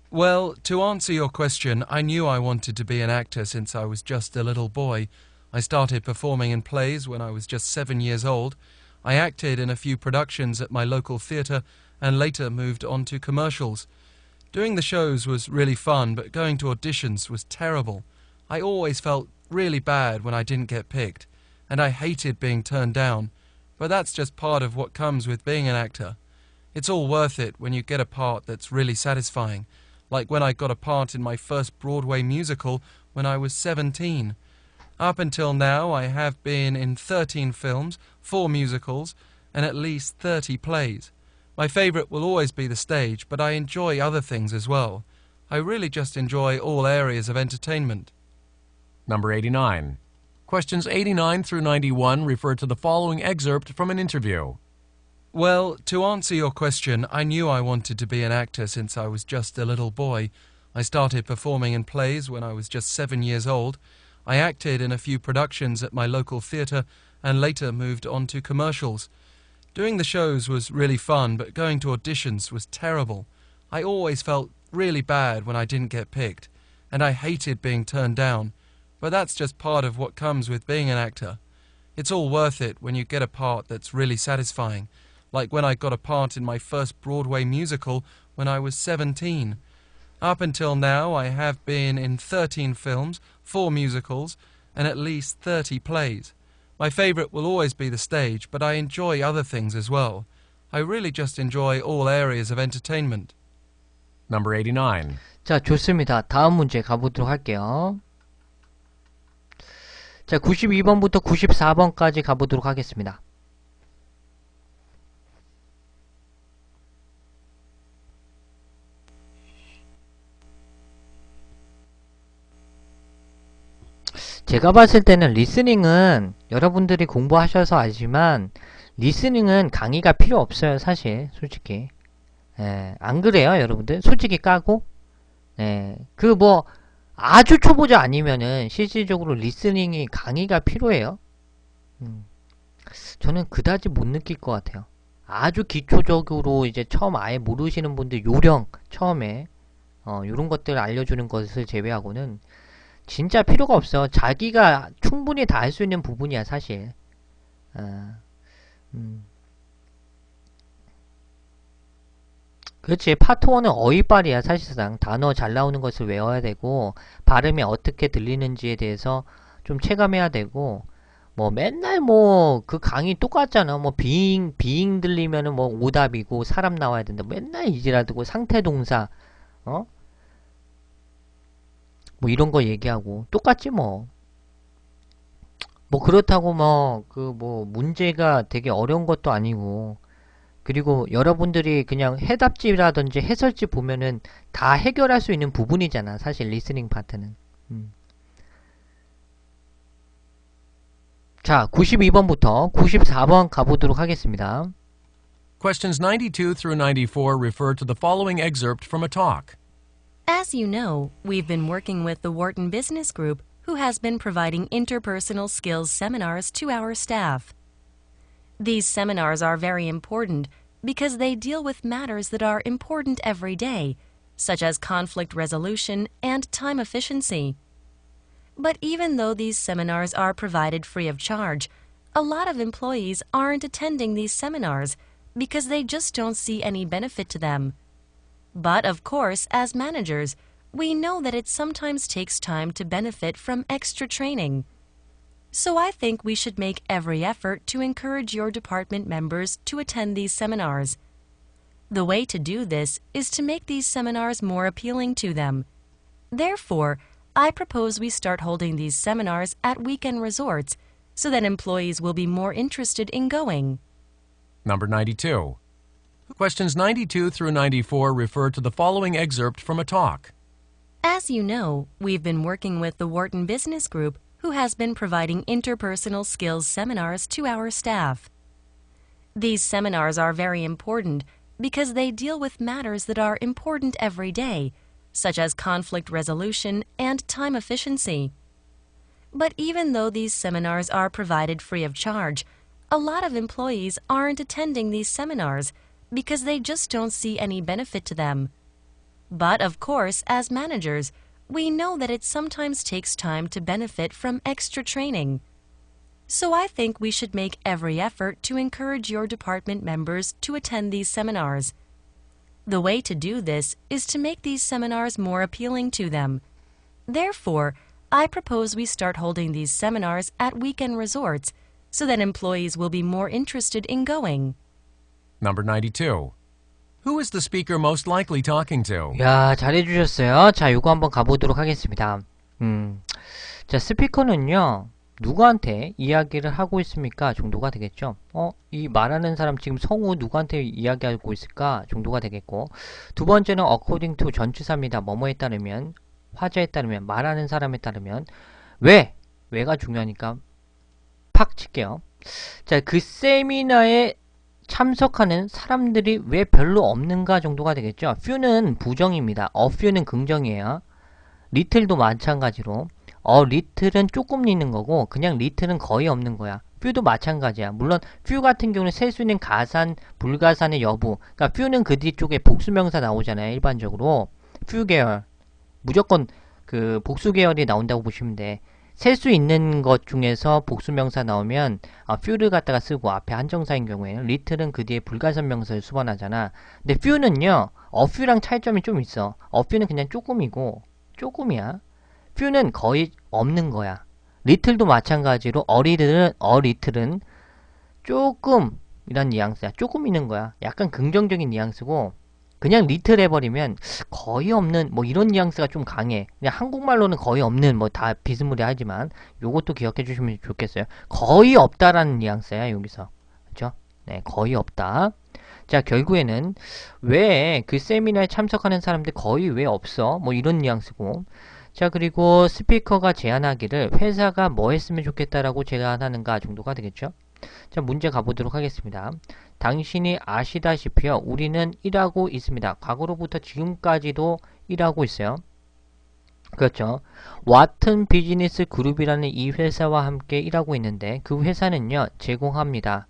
Well, to answer your question, I knew I wanted to be an actor since I was just a little boy. I started performing in plays when I was just 7 years old. I acted in a few productions at my local theatre and later moved on to commercials. Doing the shows was really fun, but going to auditions was terrible. I always felt really bad when I didn't get picked, and I hated being turned down. But that's just part of what comes with being an actor. It's all worth it when you get a part that's really satisfying, like when I got a part in my first Broadway musical when I was 17. Up until now, I have been in 13 films, 4 musicals, and at least 30 plays. My favourite will always be the stage, but I enjoy other things as well. I really just enjoy all areas of entertainment.
Number 89. Questions 89 through 91 refer to the following excerpt from an interview.
Well, to answer your question, I knew I wanted to be an actor since I was just a little boy. I started performing in plays when I was just 7 years old. I acted in a few productions at my local theatre and later moved on to commercials. Doing the shows was really fun, but going to auditions was terrible. I always felt really bad when I didn't get picked, and I hated being turned down. But that's just part of what comes with being an actor. It's all worth it when you get a part that's really satisfying, like when I got a part in my first Broadway musical when I was 17. Up until now, I have been in 13 films, 4 musicals, and at least 30 plays. My favourite will always be the stage, but I enjoy other things as well. I really just enjoy all areas of entertainment.
Number 89.
자, 좋습니다. 다음 문제 가보도록 할게요. 자, 92번부터 94번까지 가보도록 하겠습니다. 제가 봤을 때는 리스닝은 여러분들이 공부하셔서 알지만 리스닝은 강의가 필요 없어요. 사실 솔직히 안 그래요 여러분들? 솔직히 까고 그 뭐 아주 초보자 아니면은 실질적으로 리스닝이 강의가 필요해요. 저는 그다지 못 느낄 것 같아요. 아주 기초적으로 이제 처음 아예 모르시는 분들 요령 처음에 요런 것들 알려주는 것을 제외하고는 진짜 필요가 없어. 자기가 충분히 다 할 수 있는 부분이야 사실. 그렇지. 파트 1은 어휘빨이야 사실상. 단어 잘 나오는 것을 외워야 되고 발음이 어떻게 들리는지에 대해서 좀 체감해야 되고 뭐 맨날 뭐 그 강의 똑같잖아. 뭐 being 들리면은 뭐 오답이고 사람 나와야 된다. 맨날 이지라드고 상태동사 뭐 이런 거 얘기하고 똑같지 뭐. 뭐 그렇다고 뭐 그 뭐 문제가 되게 어려운 것도 아니고 그리고 여러분들이 그냥 해답지라든지 해설지 보면은 다 해결할 수 있는 부분이잖아 사실 리스닝 파트는. 자, 92번부터 94번 가보도록 하겠습니다.
Questions 92 through 94 refer to the following excerpt from a talk.
As you know, we've been working with the Wharton Business Group, who has been providing interpersonal skills seminars to our staff. These seminars are very important because they deal with matters that are important every day, such as conflict resolution and time efficiency. But even though these seminars are provided free of charge, a lot of employees aren't attending these seminars because they just don't see any benefit to them. But of course, as managers, we know that it sometimes takes time to benefit from extra training. So I think we should make every effort to encourage your department members to attend these seminars. The way to do this is to make these seminars more appealing to them. Therefore, I propose we start holding these seminars at weekend resorts so that employees will be more interested in going.
Number 92. Questions 92 through 94 refer to the following excerpt from a talk.
As you know, we've been working with the Wharton Business Group, who has been providing interpersonal skills seminars to our staff. These seminars are very important because they deal with matters that are important every day, such as conflict resolution and time efficiency. But even though these seminars are provided free of charge, a lot of employees aren't attending these seminars because they just don't see any benefit to them. But of course, as managers, we know that it sometimes takes time to benefit from extra training. So I think we should make every effort to encourage your department members to attend these seminars. The way to do this is to make these seminars more appealing to them. Therefore, I propose we start holding these seminars at weekend resorts so that employees will be more interested in going.
Number 92. Who is the speaker most likely talking to?
야, 잘해주셨어요. 자, 요거 한번 가보도록 하겠습니다. 자, 스피커는요, 누구한테 이야기를 하고 있습니까? 정도가 되겠죠. 이 말하는 사람 지금 성우 누구한테 이야기하고 있을까? 정도가 되겠고, 두 번째는 according to 전치사입니다. 뭐뭐에 따르면, 화제에 따르면, 말하는 사람에 따르면, 왜가 중요하니까 팍 칠게요. 자, 그 세미나에 참석하는 사람들이 왜 별로 없는가 정도가 되겠죠. few는 부정입니다. a few는 긍정이에요. little도 마찬가지로 little은 조금 있는 거고 그냥 little은 거의 없는 거야. few도 마찬가지야. 물론 few 같은 경우는 셀 수 있는 가산, 불가산의 여부. 그러니까 few는 그 뒤쪽에 복수명사 나오잖아요. 일반적으로 few 계열 무조건 그 복수 계열이 나온다고 보시면 돼. 셀 수 있는 것 중에서 복수명사 나오면 few를 갖다가 쓰고 앞에 한정사인 경우에는 little은 그 뒤에 불가산 명사를 수반하잖아. 근데 few는요, a few랑 차이점이 좀 있어. a few는 그냥 조금이고 조금이야. few는 거의 없는 거야. little도 마찬가지로 a little은 조금 이란 뉘앙스야. 조금 있는 거야. 약간 긍정적인 뉘앙스고 그냥 little 해버리면 거의 없는 뭐 이런 뉘앙스가 좀 강해. 그냥 한국말로는 거의 없는 뭐 다 비스무리하지만 요것도 기억해 주시면 좋겠어요. 거의 없다라는 뉘앙스야 여기서. 그렇죠? 네, 거의 없다. 자, 결국에는 왜 그 세미나에 참석하는 사람들 거의 왜 없어? 뭐 이런 뉘앙스고. 자, 그리고 스피커가 제안하기를 회사가 뭐 했으면 좋겠다라고 제안하는가 정도가 되겠죠. 자, 문제 가보도록 하겠습니다. 당신이 아시다시피요, 우리는 일하고 있습니다. 과거로부터 지금까지도 일하고 있어요. 그렇죠. 와튼 비즈니스 그룹이라는 이 회사와 함께 일하고 있는데 그 회사는요, 제공합니다.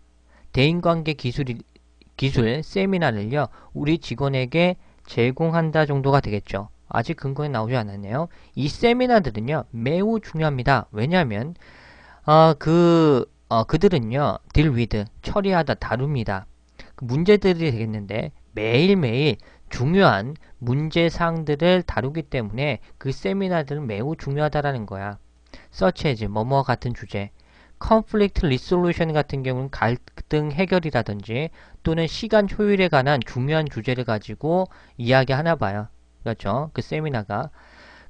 대인관계 기술 세미나를요, 우리 직원에게 제공한다 정도가 되겠죠. 아직 근거는 나오지 않았네요. 이 세미나들은요, 매우 중요합니다. 왜냐하면 그들은요, deal with, 처리하다, 다룹니다. 그 문제들이 되겠는데 매일매일 중요한 문제사항들을 다루기 때문에 그 세미나들은 매우 중요하다라는 거야. such as, 뭐뭐 같은 주제, conflict resolution 같은 경우는 갈등 해결이라든지 또는 시간 효율에 관한 중요한 주제를 가지고 이야기하나 봐요. 그렇죠? 그 세미나가.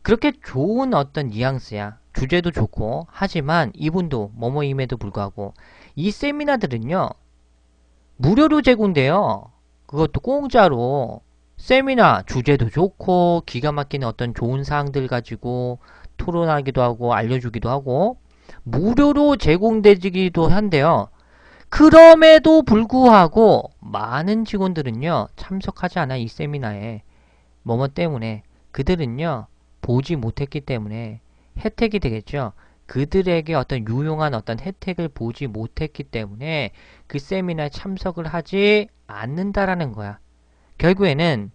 그렇게 좋은 어떤 뉘앙스야. 주제도 좋고 하지만 이분도 뭐뭐임에도 불구하고 이 세미나들은요 무료로 제공돼요. 그것도 공짜로. 세미나 주제도 좋고 기가 막히는 어떤 좋은 사항들 가지고 토론하기도 하고 알려주기도 하고 무료로 제공되기도 한데요. 그럼에도 불구하고 많은 직원들은요 참석하지 않아. 이 세미나에 뭐뭐 때문에 그들은요 보지 못했기 때문에 혜택이 되겠죠. 그들에게 어떤 유용한 어떤 혜택을 보지 못했기 때문에 그 세미나에 참석을 하지 않는다라는 거야. 결국에는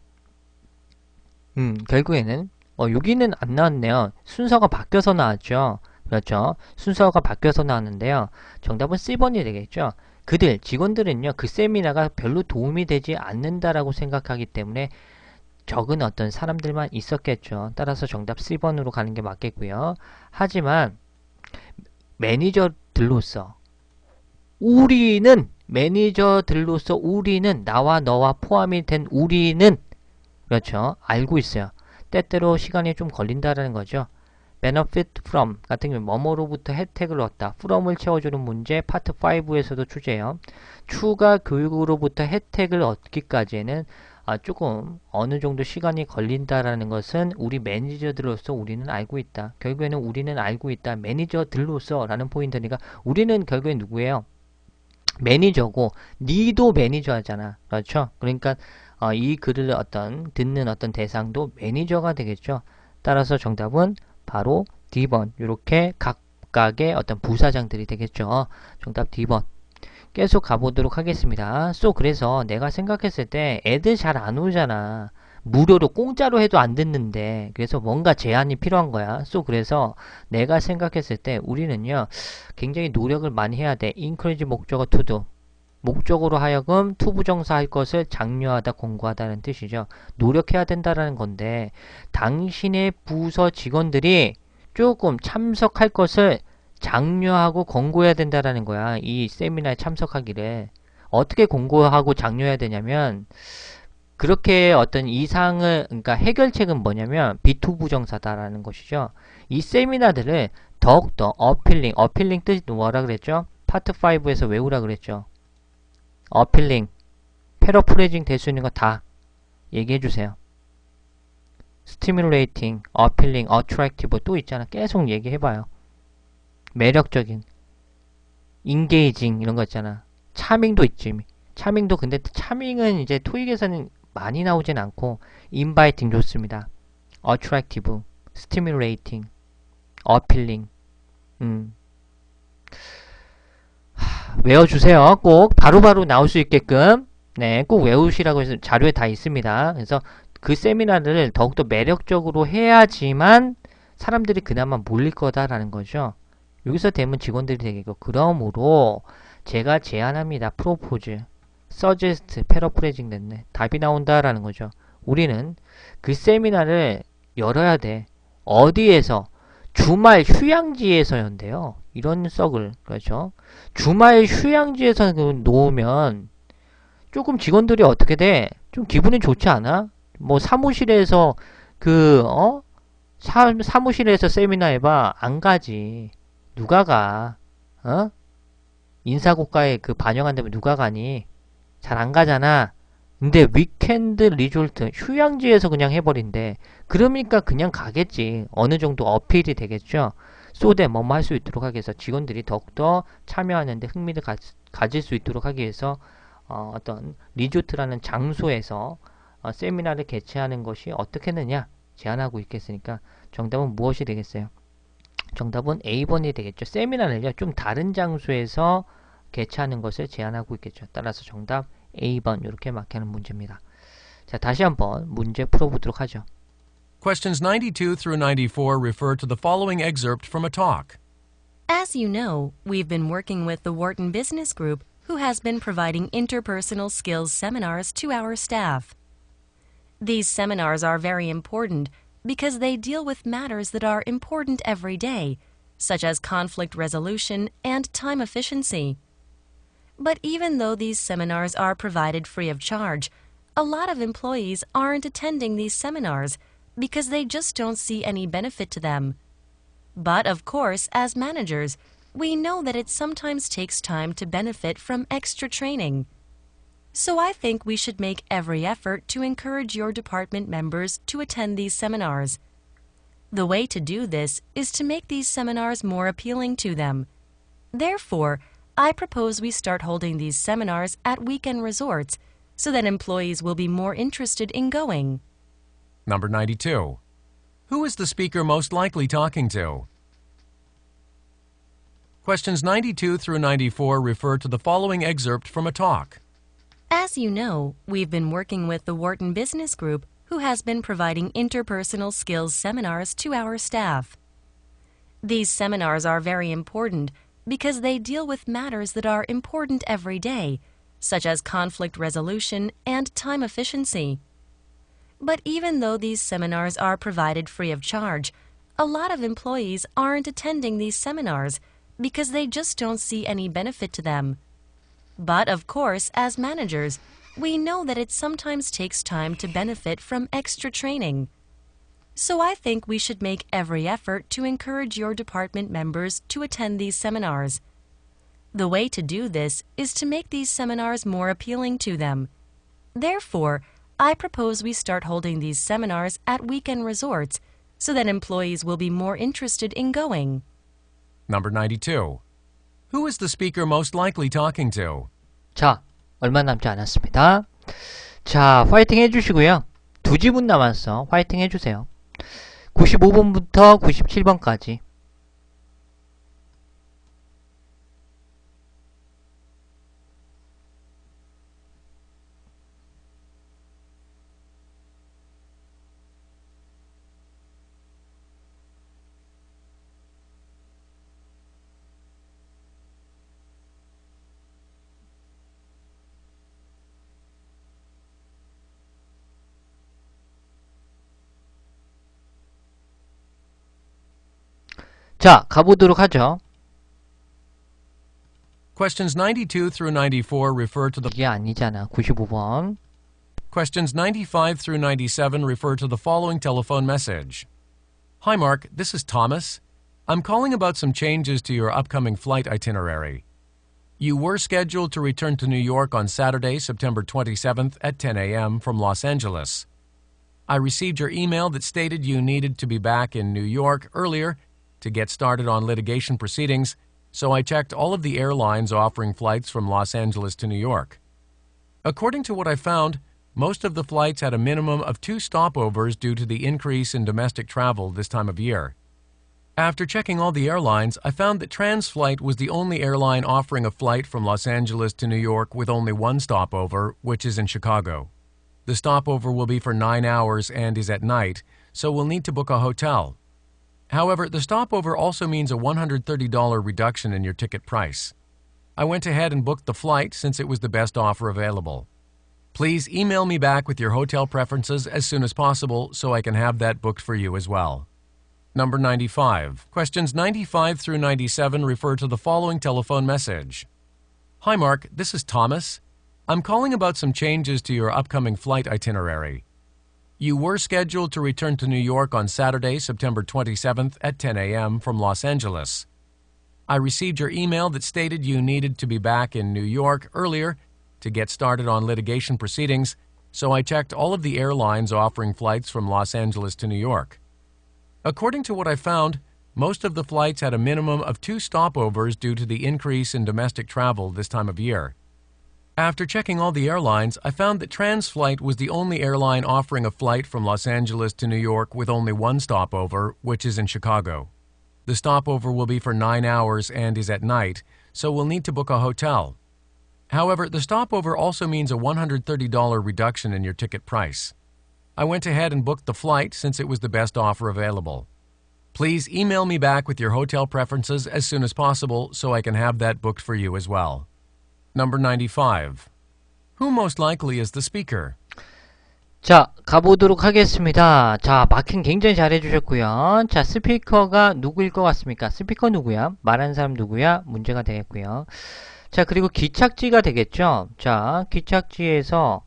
여기는 안 나왔네요. 순서가 바뀌어서 나왔죠. 그렇죠. 순서가 바뀌어서 나왔는데요. 정답은 C번이 되겠죠. 그들, 직원들은요, 그 세미나가 별로 도움이 되지 않는다라고 생각하기 때문에 적은 어떤 사람들만 있었겠죠. 따라서 정답 C번으로 가는 게 맞겠고요. 하지만 매니저들로서 우리는 나와 너와 포함이 된 우리는 그렇죠. 알고 있어요. 때때로 시간이 좀 걸린다라는 거죠. benefit from 같은 경우 뭐뭐로부터 혜택을 얻다. from을 채워주는 문제 파트 5에서도 출제해요. 추가 교육으로부터 혜택을 얻기까지는 조금 어느 정도 시간이 걸린다라는 것은 우리 매니저들로서 우리는 알고 있다. 결국에는 우리는 알고 있다. 매니저들로서 라는 포인트니까 우리는 결국에 누구예요? 매니저고 니도 매니저 하잖아. 그렇죠? 그러니까 이 글을 듣는 어떤 대상도 매니저가 되겠죠. 따라서 정답은 바로 D번. 이렇게 각각의 어떤 부사장들이 되겠죠. 정답 D번. 계속 가보도록 하겠습니다. 그래서 내가 생각했을 때 애들 잘 안 오잖아. 무료로 공짜로 해도 안 듣는데 그래서 뭔가 제한이 필요한 거야. 그래서 내가 생각했을 때 우리는요 굉장히 노력을 많이 해야 돼. encourage 목적어 to do. 목적으로 하여금 투부정사 할 것을 장려하다, 권고하다는 뜻이죠. 노력해야 된다라는 건데 당신의 부서 직원들이 조금 참석할 것을 장려하고 권고해야 된다라는 거야. 이 세미나에 참석하기를. 어떻게 권고하고 장려해야 되냐면 그렇게 어떤 이상을 그러니까 해결책은 뭐냐면 비투부정사다라는 것이죠. 이 세미나들을 더욱더 어필링 뜻이 뭐라 그랬죠? 파트 5에서 외우라 그랬죠. 어필링, 패러프레이징 될 수 있는 거 다 얘기해 주세요. 스티뮬레이팅, 어필링, 어트랙티브 또 있잖아. 계속 얘기해 봐요. 매력적인, 인게이징 이런 거 있잖아. 차밍도 있지. 차밍도 근데 차밍은 이제 토익에서는 많이 나오진 않고 인바이팅 좋습니다. 어트랙티브, 스티뮬레이팅, 어필링. 외워주세요. 꼭 바로바로 나올 수 있게끔 네, 꼭 외우시라고 해서 자료에 다 있습니다. 그래서 그 세미나를 더욱더 매력적으로 해야지만 사람들이 그나마 몰릴 거다라는 거죠. 여기서 되면 직원들이 되겠고 그러므로 제가 제안합니다. 프로포즈, 서제스트, 패러프레이징 됐네. 답이 나온다라는 거죠. 우리는 그 세미나를 열어야 돼. 어디에서? 주말 휴양지에서 연대요. 이런 썩을 그렇죠. 주말 휴양지에서 놓으면 조금 직원들이 어떻게 돼? 좀 기분이 좋지 않아? 뭐 사무실에서 사무실에서 세미나 해봐. 안 가지. 누가 가? 인사고과에 반영한다면 누가 가니? 잘 안 가잖아. 근데 위켄드 리졸트 휴양지에서 그냥 해버린대. 그러니까 그냥 가겠지. 어느 정도 어필이 되겠죠. 쏘대 뭐뭐 할 수 있도록 하기 위해서 직원들이 더욱더 참여하는데 흥미를 가질 수 있도록 하기 위해서 어떤 리조트라는 장소에서 세미나를 개최하는 것이 어떻게 되느냐 제안하고 있겠으니까 정답은 무엇이 되겠어요? 정답은 A번이 되겠죠. 세미나를요 좀 다른 장소에서 개최하는 것을 제안하고 있겠죠. 따라서 정답 A번 이렇게 막히는 문제입니다. 자, 다시 한번 문제 풀어보도록 하죠.
Questions 92 through 94 refer to the following excerpt from a talk.
As you know, we've been working with the Wharton Business Group, who has been providing interpersonal skills seminars to our staff. These seminars are very important because they deal with matters that are important every day, such as conflict resolution and time efficiency. But even though these seminars are provided free of charge, a lot of employees aren't attending these seminars because they just don't see any benefit to them. But of course, as managers, we know that it sometimes takes time to benefit from extra training. So I think we should make every effort to encourage your department members to attend these seminars. The way to do this is to make these seminars more appealing to them. Therefore, I propose we start holding these seminars at weekend resorts so that employees will be more interested in going.
Number 92. Who is the speaker most likely talking to? Questions 92 through 94 refer to the following excerpt from a talk.
As you know, we've been working with the Wharton Business Group, who has been providing interpersonal skills seminars to our staff. These seminars are very important because they deal with matters that are important every day, such as conflict resolution and time efficiency. But even though these seminars are provided free of charge, a lot of employees aren't attending these seminars because they just don't see any benefit to them. But of course, as managers, we know that it sometimes takes time to benefit from extra training. So I think we should make every effort to encourage your department members to attend these seminars. The way to do this is to make these seminars more appealing to them. Therefore, I propose we start holding these seminars at weekend resorts so that employees will be more interested in going.
Number 92. Who is the speaker most likely talking to?
자, 얼마 남지 않았습니다. 자, 화이팅 해주시고요. 두 지문 남았어. 화이팅 해주세요. 95번부터 97번까지. 자, 가보도록 하죠.
Questions 92 through 94 refer to the
이게 아니잖아. 95번.
Questions 95 through 97 refer to the following telephone message. Hi Mark, this is Thomas. I'm calling about some changes to your upcoming flight itinerary. You were scheduled to return to New York on Saturday, September 27th at 10 a.m. from Los Angeles. I received your email that stated you needed to be back in New York earlier to get started on litigation proceedings, so I checked all of the airlines offering flights from Los Angeles to New York. According to what I found, most of the flights had a minimum of 2 stopovers due to the increase in domestic travel this time of year. After checking all the airlines, I found that TransFlight was the only airline offering a flight from Los Angeles to New York with only 1 stopover, which is in Chicago. The stopover will be for 9 hours and is at night, so we'll need to book a hotel. However, the stopover also means a $130 reduction in your ticket price. I went ahead and booked the flight since it was the best offer available. Please email me back with your hotel preferences as soon as possible so I can have that booked for you as well. Number 95. Questions 95 through 97 refer to the following telephone message. Hi Mark, this is Thomas. I'm calling about some changes to your upcoming flight itinerary. You were scheduled to return to New York on Saturday, September 27th at 10 a.m. from Los Angeles. I received your email that stated you needed to be back in New York earlier to get started on litigation proceedings, so I checked all of the airlines offering flights from Los Angeles to New York. According to what I found, most of the flights had a minimum of 2 stopovers due to the increase in domestic travel this time of year. After checking all the airlines, I found that TransFlight was the only airline offering a flight from Los Angeles to New York with only 1 stopover, which is in Chicago. The stopover will be for 9 hours and is at night, so we'll need to book a hotel. However, the stopover also means a $130 reduction in your ticket price. I went ahead and booked the flight since it was the best offer available. Please email me back with your hotel preferences as soon as possible so I can have that booked for you as well. Number 95. Who most likely is the speaker?
자, 가보도록 하겠습니다. 자, 마킹 굉장히 잘 해주셨고요. 자, 스피커가 누구일 것 같습니까? 스피커 누구야? 말하는 사람 누구야? 문제가 되겠고요. 자, 그리고 기착지가 되겠죠? 자, 기착지에서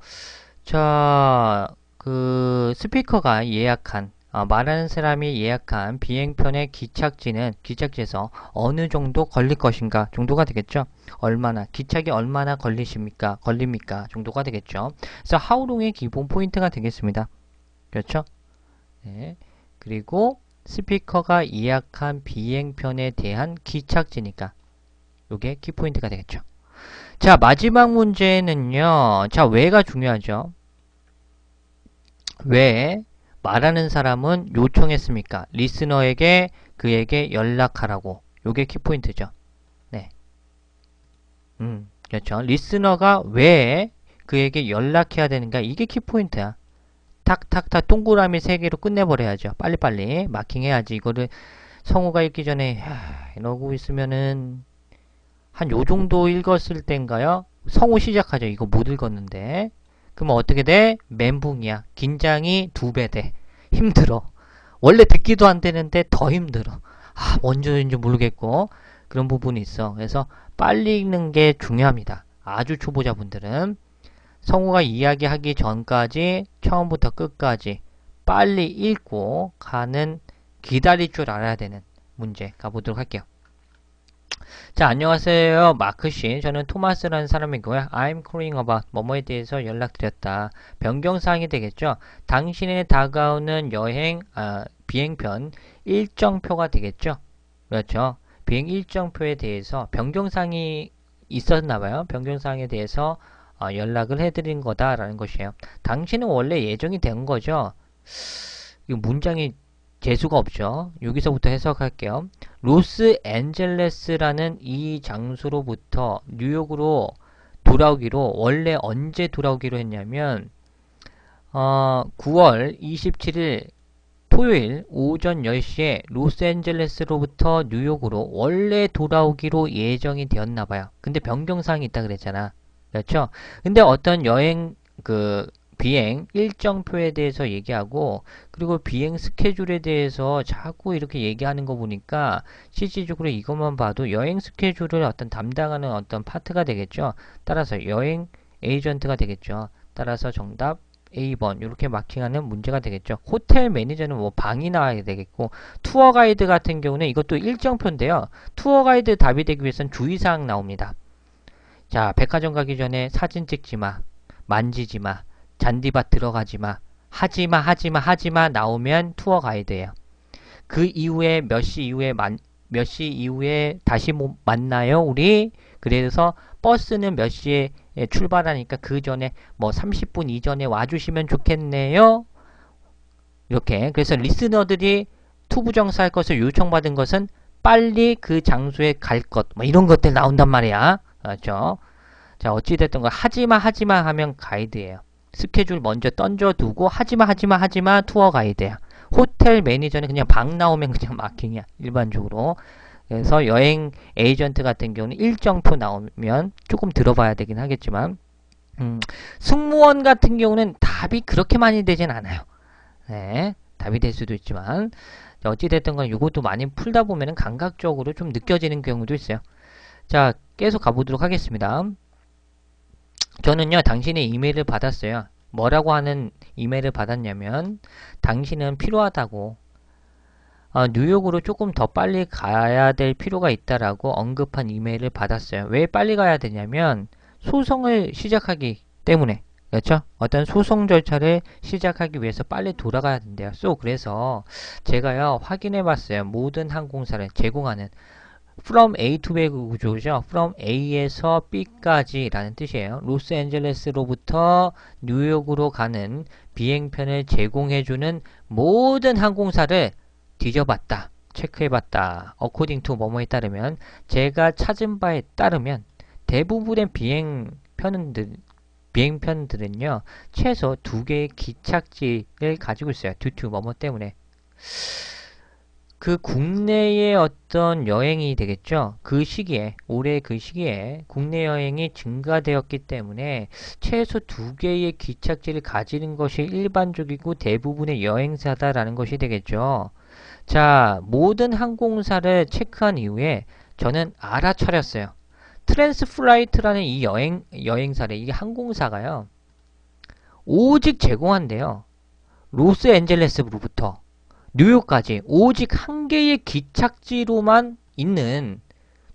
자, 그 스피커가 예약한 말하는 사람이 예약한 비행편의 기착지에서 어느 정도 걸릴 것인가 정도가 되겠죠. 얼마나 기착이 얼마나 걸립니까 정도가 되겠죠. 그래서 하우롱의 기본 포인트가 되겠습니다. 그렇죠? 네. 그리고 스피커가 예약한 비행편에 대한 기착지니까 요게 키포인트가 되겠죠. 자, 마지막 문제는요. 자, 왜가 중요하죠. 왜 말하는 사람은 요청했습니까? 리스너에게 그에게 연락하라고. 요게 키포인트죠. 네. 그렇죠. 리스너가 왜 그에게 연락해야 되는가? 이게 키포인트야. 탁탁탁 동그라미 3개로 끝내버려야죠. 빨리빨리 마킹해야지. 이거를 성우가 읽기 전에 이러고 있으면은 한 요정도 읽었을 땐가요? 성우 시작하죠. 이거 못 읽었는데. 그러면 어떻게 돼? 멘붕이야. 긴장이 2배 돼. 힘들어. 원래 듣기도 안 되는데 더 힘들어. 뭔지인지 모르겠고 그런 부분이 있어. 그래서 빨리 읽는 게 중요합니다. 아주 초보자분들은 성우가 이야기하기 전까지 처음부터 끝까지 빨리 읽고 가는, 기다릴 줄 알아야 되는 문제 가보도록 할게요. 자, 안녕하세요. 마크씨. 저는 토마스라는 사람이고요. I'm calling about 뭐뭐에 대해서 연락드렸다. 변경사항이 되겠죠. 당신의 다가오는 비행편 일정표가 되겠죠. 그렇죠. 비행 일정표에 대해서 변경사항이 있었나봐요. 변경사항에 대해서 연락을 해드린 거다라는 것이에요. 당신은 원래 예정이 된 거죠. 이 문장이 재수가 없죠. 여기서부터 해석할게요. 로스앤젤레스라는 이 장소로부터 뉴욕으로 돌아오기로, 원래 언제 돌아오기로 했냐면 9월 27일 토요일 오전 10시에 로스앤젤레스로부터 뉴욕으로 원래 돌아오기로 예정이 되었나봐요. 근데 변경사항이 있다 그랬잖아. 그렇죠? 근데 어떤 비행 일정표에 대해서 얘기하고, 그리고 비행 스케줄에 대해서 자꾸 이렇게 얘기하는 거 보니까 실질적으로 이것만 봐도 여행 스케줄을 어떤 담당하는 어떤 파트가 되겠죠. 따라서 여행 에이전트가 되겠죠. 따라서 정답 A번 이렇게 마킹하는 문제가 되겠죠. 호텔 매니저는 뭐 방이 나와야 되겠고, 투어 가이드 같은 경우는 이것도 일정표인데요. 투어 가이드 답이 되기 위해서는 주의사항 나옵니다. 자, 백화점 가기 전에 사진 찍지 마, 만지지 마, 잔디밭 들어가지 마, 하지마 나오면 투어 가이드예요. 그 이후에 몇 시 이후에 다시 만나요 우리. 그래서 버스는 몇 시에 출발하니까 그 전에 뭐 30분 이전에 와주시면 좋겠네요. 이렇게. 그래서 리스너들이 투부정사 할 것을 요청받은 것은 빨리 그 장소에 갈 것, 뭐 이런 것들 나온단 말이야. 그렇죠? 자, 어찌됐든 하지마 하면 가이드예요. 스케줄 먼저 던져두고 하지마 투어 가이드야. 호텔 매니저는 그냥 방 나오면 그냥 마킹이야. 일반적으로. 그래서 여행 에이전트 같은 경우는 일정표 나오면 조금 들어봐야 되긴 하겠지만, 승무원 같은 경우는 답이 그렇게 많이 되진 않아요. 네, 답이 될 수도 있지만, 어찌됐든 간 이것도 많이 풀다 보면 감각적으로 좀 느껴지는 경우도 있어요. 자, 계속 가보도록 하겠습니다. 저는요, 당신의 이메일을 받았어요. 뭐라고 하는 이메일을 받았냐면, 당신은 필요하다고, 뉴욕으로 조금 더 빨리 가야 될 필요가 있다라고 언급한 이메일을 받았어요. 왜 빨리 가야 되냐면, 소송을 시작하기 때문에. 그렇죠? 어떤 소송 절차를 시작하기 위해서 빨리 돌아가야 된대요. 그래서 제가요, 확인해 봤어요. 모든 항공사를 제공하는 from A to B 구조죠. from A에서 B까지 라는 뜻이에요. 로스앤젤레스로부터 뉴욕으로 가는 비행편을 제공해주는 모든 항공사를 뒤져봤다. 체크해봤다. according to 뭐뭐에 따르면, 제가 찾은 바에 따르면 대부분의 비행편들은요, 최소 2개의 기착지를 가지고 있어요. due to 뭐뭐 때문에. 그 국내의 어떤 여행이 되겠죠. 그 시기에, 올해 그 시기에 국내 여행이 증가되었기 때문에 최소 2개의 기착지를 가지는 것이 일반적이고 대부분의 여행사다라는 것이 되겠죠. 자, 모든 항공사를 체크한 이후에 저는 알아차렸어요. 트랜스플라이트라는 이 여행사래, 이 항공사가요, 오직 제공한대요. 로스앤젤레스로부터 뉴욕까지 오직 한 개의 기착지로만 있는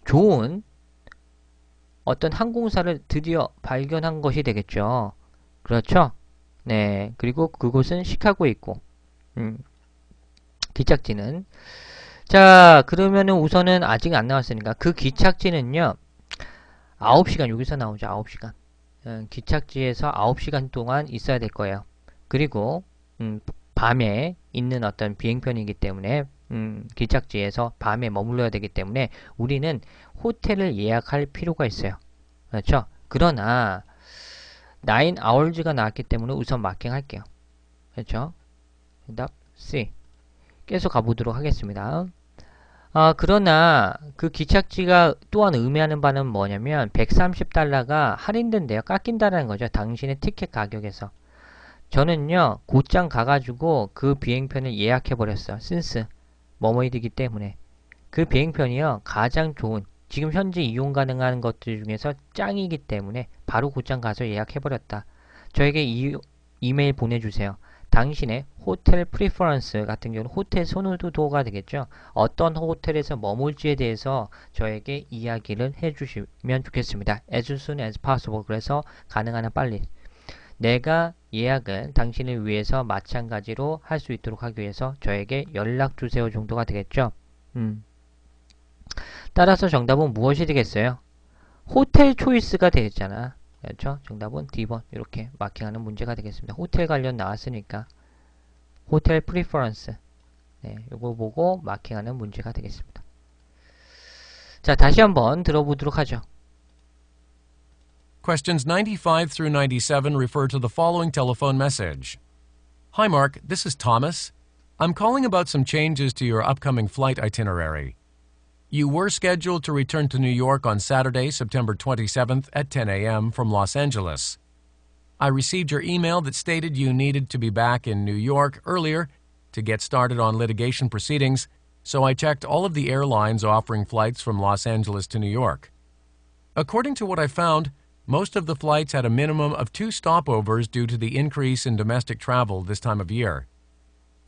좋은 어떤 항공사를 드디어 발견한 것이 되겠죠. 그렇죠? 네. 그리고 그곳은 시카고에 있고, 기착지는. 자, 그러면은 우선은 아직 안 나왔으니까 그 기착지는요, 9시간, 여기서 나오죠. 9시간. 기착지에서 9시간 동안 있어야 될 거예요. 그리고, 밤에 있는 어떤 비행편이기 때문에 기착지에서 밤에 머물러야 되기 때문에 우리는 호텔을 예약할 필요가 있어요. 그렇죠? 그러나 9hours가 나왔기 때문에 우선 마킹할게요. 그렇죠? 답 C. 계속 가보도록 하겠습니다. 그러나 그 기착지가 또한 의미하는 바는 뭐냐면 $130가 할인된대요. 깎인다는 거죠. 당신의 티켓 가격에서. 저는요, 곧장 가가지고 그 비행편을 예약해버렸어요. 신스 뭐뭐이기 때문에. 그 비행편이요, 가장 좋은, 지금 현재 이용 가능한 것들 중에서 짱이기 때문에 바로 곧장 가서 예약해버렸다. 저에게 이메일 보내주세요. 당신의 호텔 프리퍼런스 같은 경우는 호텔 선호도가 되겠죠. 어떤 호텔에서 머물지에 대해서 저에게 이야기를 해주시면 좋겠습니다. As soon as possible. 그래서 가능한 한 빨리. 내가 예약은 당신을 위해서 마찬가지로 할 수 있도록 하기 위해서 저에게 연락 주세요 정도가 되겠죠. 따라서 정답은 무엇이 되겠어요? 호텔 초이스가 되겠잖아. 그렇죠? 정답은 D번 이렇게 마킹하는 문제가 되겠습니다. 호텔 관련 나왔으니까 호텔 프리퍼런스. 네, 이거 보고 마킹하는 문제가 되겠습니다. 자, 다시 한번 들어보도록 하죠.
Questions 95 through 97 refer to the following telephone message. Hi, Mark. This is Thomas. I'm calling about some changes to your upcoming flight itinerary. You were scheduled to return to New York on Saturday, September 27th at 10 a.m. from Los Angeles. I received your email that stated you needed to be back in New York earlier to get started on litigation proceedings, so I checked all of the airlines offering flights from Los Angeles to New York. According to what I found, most of the flights had a minimum of 2 stopovers due to the increase in domestic travel this time of year.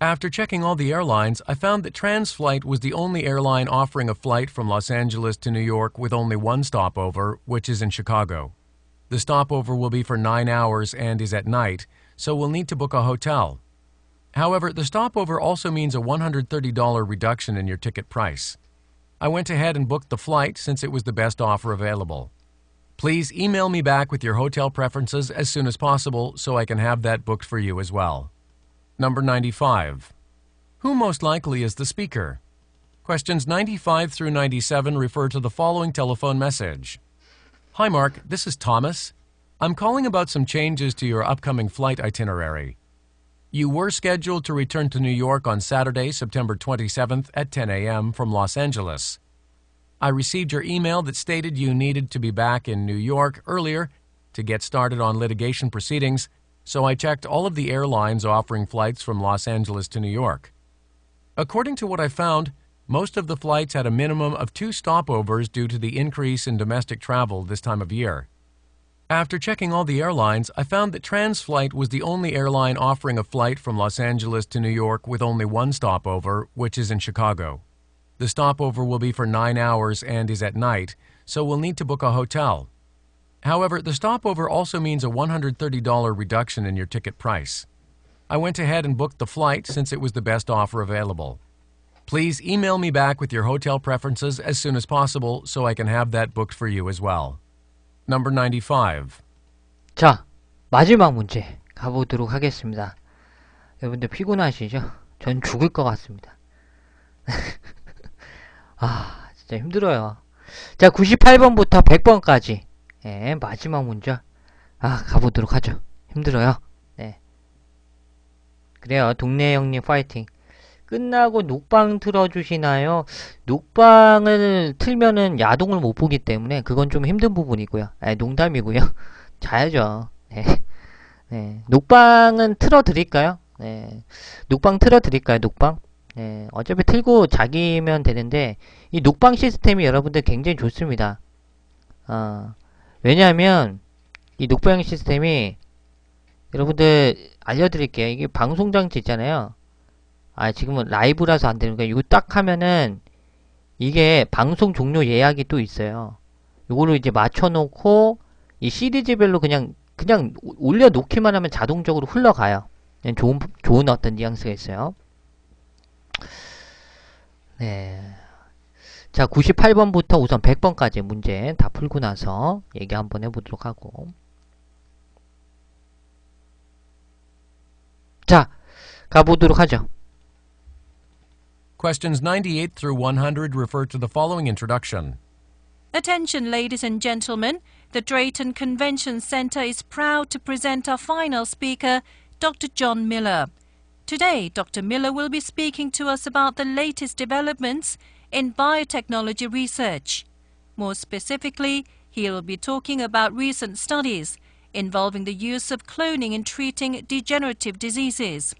After checking all the airlines, I found that TransFlight was the only airline offering a flight from Los Angeles to New York with only 1 stopover, which is in Chicago. The stopover will be for 9 hours and is at night, so we'll need to book a hotel. However, the stopover also means a $130 reduction in your ticket price. I went ahead and booked the flight since it was the best offer available. Please email me back with your hotel preferences as soon as possible so I can have that booked for you as well. Number 95. Who most likely is the speaker? Questions 95 through 97 refer to the following telephone message. Hi, Mark. This is Thomas. I'm calling about some changes to your upcoming flight itinerary. You were scheduled to return to New York on Saturday, September 27th at 10 a.m. from Los Angeles. I received your email that stated you needed to be back in New York earlier to get started on litigation proceedings, so I checked all of the airlines offering flights from Los Angeles to New York. According to what I found, most of the flights had a minimum of 2 stopovers due to the increase in domestic travel this time of year. After checking all the airlines, I found that TransFlight was the only airline offering a flight from Los Angeles to New York with only 1 stopover, which is in Chicago. The stopover will be for 9 hours and is at night, so we'll need to book a hotel. However, the stopover also means a $130 reduction in your ticket price. I went ahead and booked the flight since it was the best offer available. Please email me back with your hotel preferences as soon as possible so I can have that booked for you as well. Number 95.
자, 마지막 문제 가보도록 하겠습니다. 여러분들 피곤하시죠? 전 죽을 것 같습니다. 아, 진짜 힘들어요. 자, 98번부터 100번까지. 네, 마지막 문제. 가보도록 하죠. 힘들어요. 네. 그래요. 동네 형님 파이팅. 끝나고 녹방 틀어주시나요? 녹방을 틀면은 야동을 못 보기 때문에 그건 좀 힘든 부분이고요. 농담이고요. 자야죠. 네. 네. 녹방은 틀어드릴까요? 네. 녹방 틀어드릴까요? 녹방? 네, 어차피 틀고 자기면 되는데 이 녹방 시스템이 여러분들 굉장히 좋습니다. 왜냐하면 이 녹방 시스템이 여러분들 알려드릴게요. 이게 방송장치 있잖아요. 지금은 라이브라서 안 되는 거예요. 이거 딱 하면은 이게 방송 종료 예약이 또 있어요. 이거를 이제 맞춰놓고 이 시리즈별로 그냥 올려놓기만 하면 자동적으로 흘러가요. 좋은 어떤 뉘앙스가 있어요. 네. 자, 98번부터 우선 100번까지 문제 다 풀고 나서 얘기 한번 해보도록 하고. 자, 가보도록 하죠.
Questions 98 through 100 refer to the following introduction.
Attention, ladies and gentlemen. The Drayton Convention Center is proud to present our final speaker, Dr. John Miller. Today, Dr. Miller will be speaking to us about the latest developments in biotechnology research. More specifically, he will be talking about recent studies involving the use of cloning in treating degenerative diseases.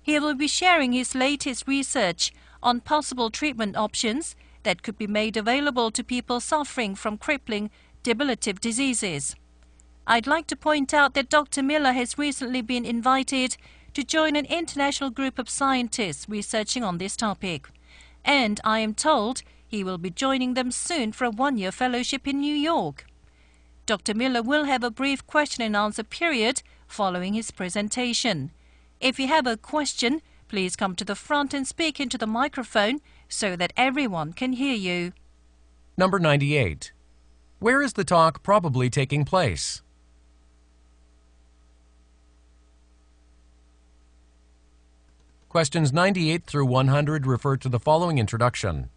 He will be sharing his latest research on possible treatment options that could be made available to people suffering from crippling, debilitative diseases. I'd like to point out that Dr. Miller has recently been invited to join an international group of scientists researching on this topic. And I am told he will be joining them soon for a one-year fellowship in New York. Dr. Miller will have a brief question and answer period following his presentation. If you have a question, please come to the front and speak into the microphone so that everyone can hear you.
Number 98. Where is the talk probably taking place? Questions 98 through 100 refer to the following introduction.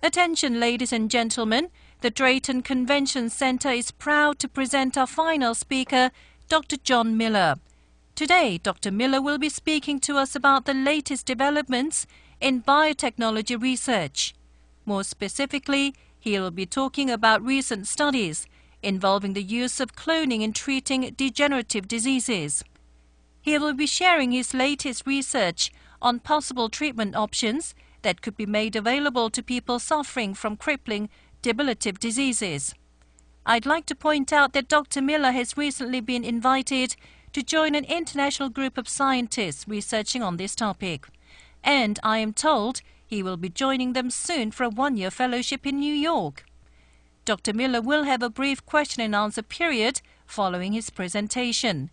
Attention, ladies and gentlemen. The Drayton Convention Center is proud to present our final speaker, Dr. John Miller. Today, Dr. Miller will be speaking to us about the latest developments in biotechnology research. More specifically, he will be talking about recent studies involving the use of cloning in treating degenerative diseases. He will be sharing his latest research on possible treatment options that could be made available to people suffering from crippling debilitative diseases. I'd like to point out that Dr. Miller has recently been invited to join an international group of scientists researching on this topic. And I am told he will be joining them soon for a one-year fellowship in New York. Dr. Miller will have a brief question and answer period following his presentation.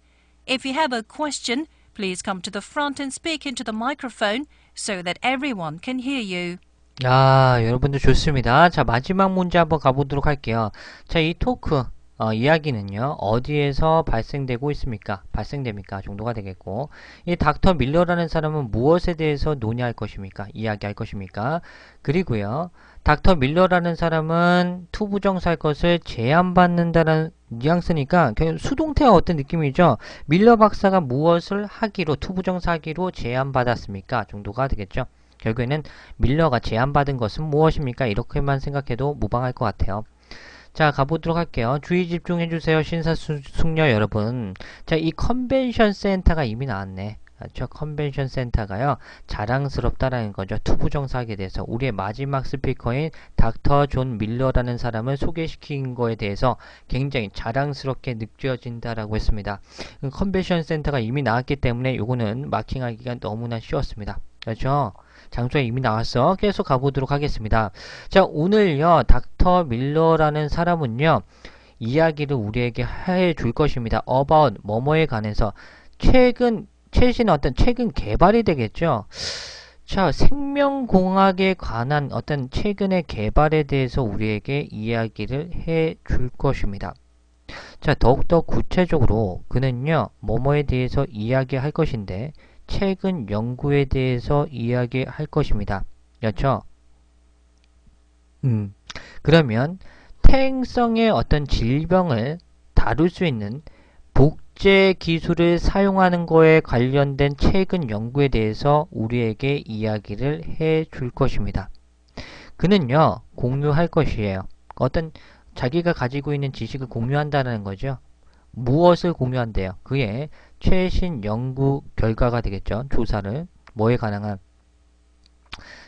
If you have a question, please come to the front and speak into the microphone so that everyone can hear you.
야, 여러분들 좋습니다. 자, 마지막 문제 한번 가보도록 할게요. 자, 이 토크, 이야기는요, 어디에서 발생되고 있습니까? 발생됩니까? 정도가 되겠고, 이 닥터 밀러라는 사람은 무엇에 대해서 논의할 것입니까? 이야기할 것입니까? 그리고요, 닥터 밀러라는 사람은 투부정사할 것을 제안받는다는 뉘앙스니까 수동태와 어떤 느낌이죠? 밀러 박사가 무엇을 하기로, 투부정사하기로 제안받았습니까? 정도가 되겠죠? 결국에는 밀러가 제안받은 것은 무엇입니까? 이렇게만 생각해도 무방할 것 같아요. 자, 가보도록 할게요. 주의 집중해주세요. 신사숙녀 여러분. 자, 이 컨벤션 센터가 이미 나왔네. 저 컨벤션 센터가요, 자랑스럽다라는 거죠. 투부정사하게 돼서 우리의 마지막 스피커인 닥터 존 밀러라는 사람을 소개시킨 거에 대해서 굉장히 자랑스럽게 느껴진다라고 했습니다. 컨벤션 센터가 이미 나왔기 때문에 요거는 마킹하기가 너무나 쉬웠습니다. 그렇죠? 장소에 이미 나왔어. 계속 가보도록 하겠습니다. 자, 오늘요, 닥터 밀러라는 사람은요, 이야기를 우리에게 해줄 것입니다. about 뭐뭐에 관해서 최신 어떤 최근 개발이 되겠죠. 자, 생명공학에 관한 어떤 최근의 개발에 대해서 우리에게 이야기를 해줄 것입니다. 자, 더욱더 구체적으로 그는요, 뭐뭐에 대해서 이야기할 것인데 최근 연구에 대해서 이야기할 것입니다. 그렇죠? 그러면 퇴행성의 어떤 질병을 다룰 수 있는 복제 기술을 사용하는 거에 관련된 최근 연구에 대해서 우리에게 이야기를 해 줄 것입니다. 그는요, 공유할 것이에요. 어떤 자기가 가지고 있는 지식을 공유한다는 거죠. 무엇을 공유한대요? 그의 최신 연구 결과가 되겠죠. 조사를 뭐에 가능한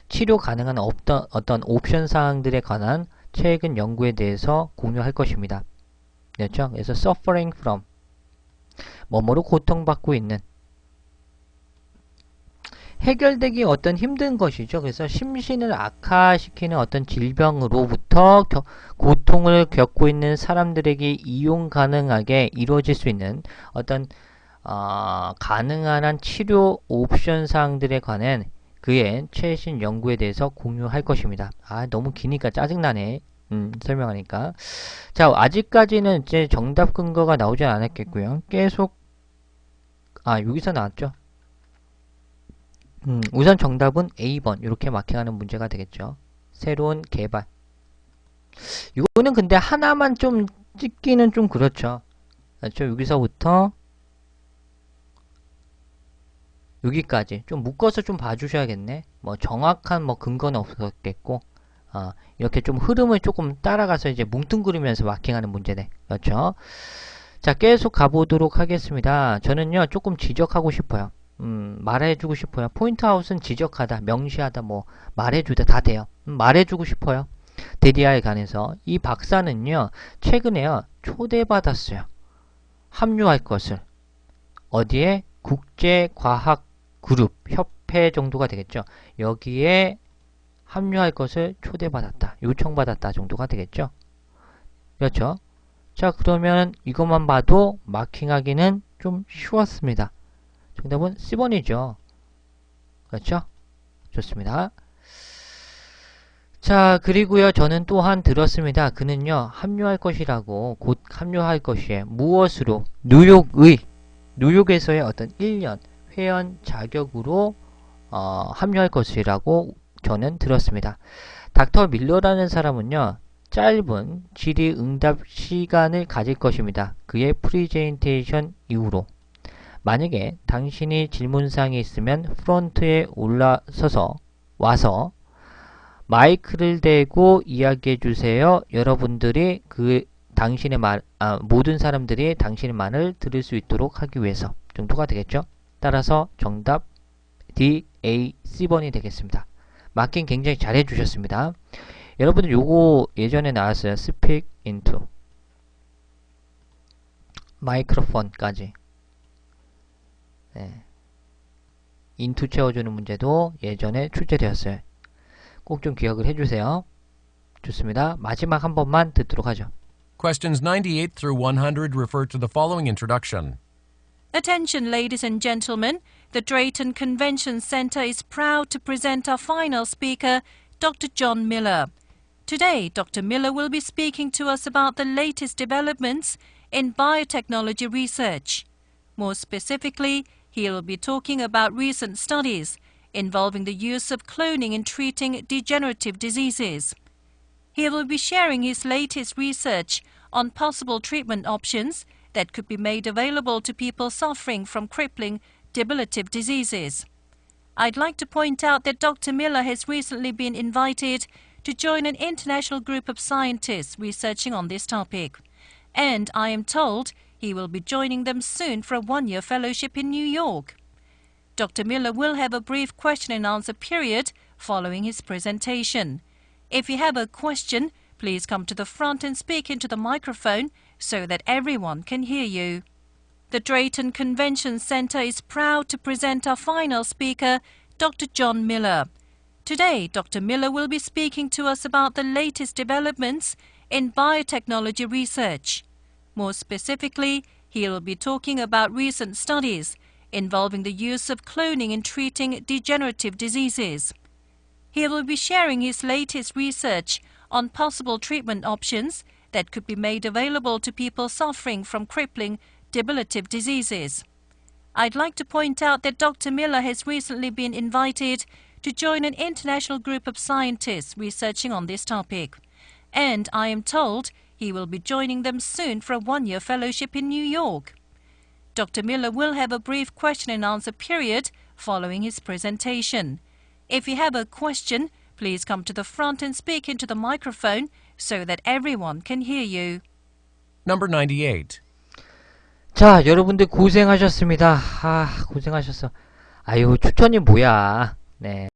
치료 가능한 어떤 옵션 사항들에 관한 최근 연구에 대해서 공유할 것입니다. 그렇죠? 그래서 suffering from 뭐뭐로 고통받고 있는 해결되기 어떤 힘든 것이죠. 그래서 심신을 악화시키는 어떤 질병으로부터 고통을 겪고 있는 사람들에게 이용 가능하게 이루어질 수 있는 어떤 가능한 한 치료 옵션 사항들에 관한 그의 최신 연구에 대해서 공유할 것입니다. 아, 너무 기니까 짜증나네. 설명하니까. 자, 아직까지는 이제 정답 근거가 나오지 않았겠고요. 계속 여기서 나왔죠. 우선 정답은 A번 이렇게 마킹하는 문제가 되겠죠. 새로운 개발. 이거는 근데 하나만 좀 찍기는 좀 그렇죠. 그렇죠? 여기서부터 여기까지 좀 묶어서 좀 봐주셔야겠네. 뭐 정확한 뭐 근거는 없었겠고, 이렇게 좀 흐름을 조금 따라가서 이제 뭉뚱그리면서 마킹하는 문제네. 그렇죠? 자, 계속 가보도록 하겠습니다. 저는요, 조금 지적하고 싶어요. 말해주고 싶어요. 포인트아웃은 지적하다, 명시하다, 뭐 말해주다 다 돼요. 말해주고 싶어요. 데디아에 관해서 이 박사는요, 최근에요, 초대받았어요. 합류할 것을. 어디에? 국제과학그룹 협회 정도가 되겠죠. 여기에 합류할 것을 초대받았다, 요청받았다 정도가 되겠죠. 그렇죠. 자, 그러면 이것만 봐도 마킹하기는 좀 쉬웠습니다. 정답은 C번이죠. 그렇죠? 좋습니다. 자, 그리고요, 저는 또한 들었습니다. 그는요, 합류할 것이라고, 곧 합류할 것이에 무엇으로? 뉴욕에서의 어떤 1년 회원 자격으로 합류할 것이라고 저는 들었습니다. 닥터 밀러라는 사람은요, 짧은 질의응답 시간을 가질 것입니다. 그의 프리젠테이션 이후로. 만약에 당신이 질문사항이 있으면 프론트에 와서 마이크를 대고 이야기해 주세요. 여러분들이 모든 사람들이 당신의 말을 들을 수 있도록 하기 위해서 정도가 되겠죠. 따라서 정답 D, A, C번이 되겠습니다. 마킹 굉장히 잘 해주셨습니다. 여러분들 요거 예전에 나왔어요. Speak into 마이크로폰까지. 네. 인투 채워주는 문제도 예전에 출제되었어요. 꼭 좀 기억을 해주세요. 좋습니다. 마지막 한 번만 듣도록 하죠.
Questions 98 through 100 refer to the following introduction.
Attention, ladies and gentlemen. The Drayton Convention Centre is proud to present our final speaker, Dr. John Miller. Today, Dr. Miller will be speaking to us about the latest developments in biotechnology research. More specifically, he will be talking about recent studies involving the use of cloning in treating degenerative diseases. He will be sharing his latest research on possible treatment options that could be made available to people suffering from crippling, debilitative diseases. I'd like to point out that Dr. Miller has recently been invited to join an international group of scientists researching on this topic, and I am told he will be joining them soon for a one-year fellowship in New York. Dr. Miller will have a brief question and answer period following his presentation. If you have a question, please come to the front and speak into the microphone so that everyone can hear you. The Drayton Convention Centre is proud to present our final speaker, Dr. John Miller. Today, Dr. Miller will be speaking to us about the latest developments in biotechnology research. More specifically, he will be talking about recent studies involving the use of cloning in treating degenerative diseases. He will be sharing his latest research on possible treatment options that could be made available to people suffering from crippling, debilitative diseases. I'd like to point out that Dr. Miller has recently been invited to join an international group of scientists researching on this topic, and I am told he will be joining them soon for a one-year fellowship in New York. Dr. Miller will have a brief question and answer period following his presentation. If you have a question, please come to the front and speak into the microphone so that everyone can hear you.
Number 98.
자, 여러분들 고생하셨습니다. 고생하셨어. 아유, 추천이 뭐야. 네.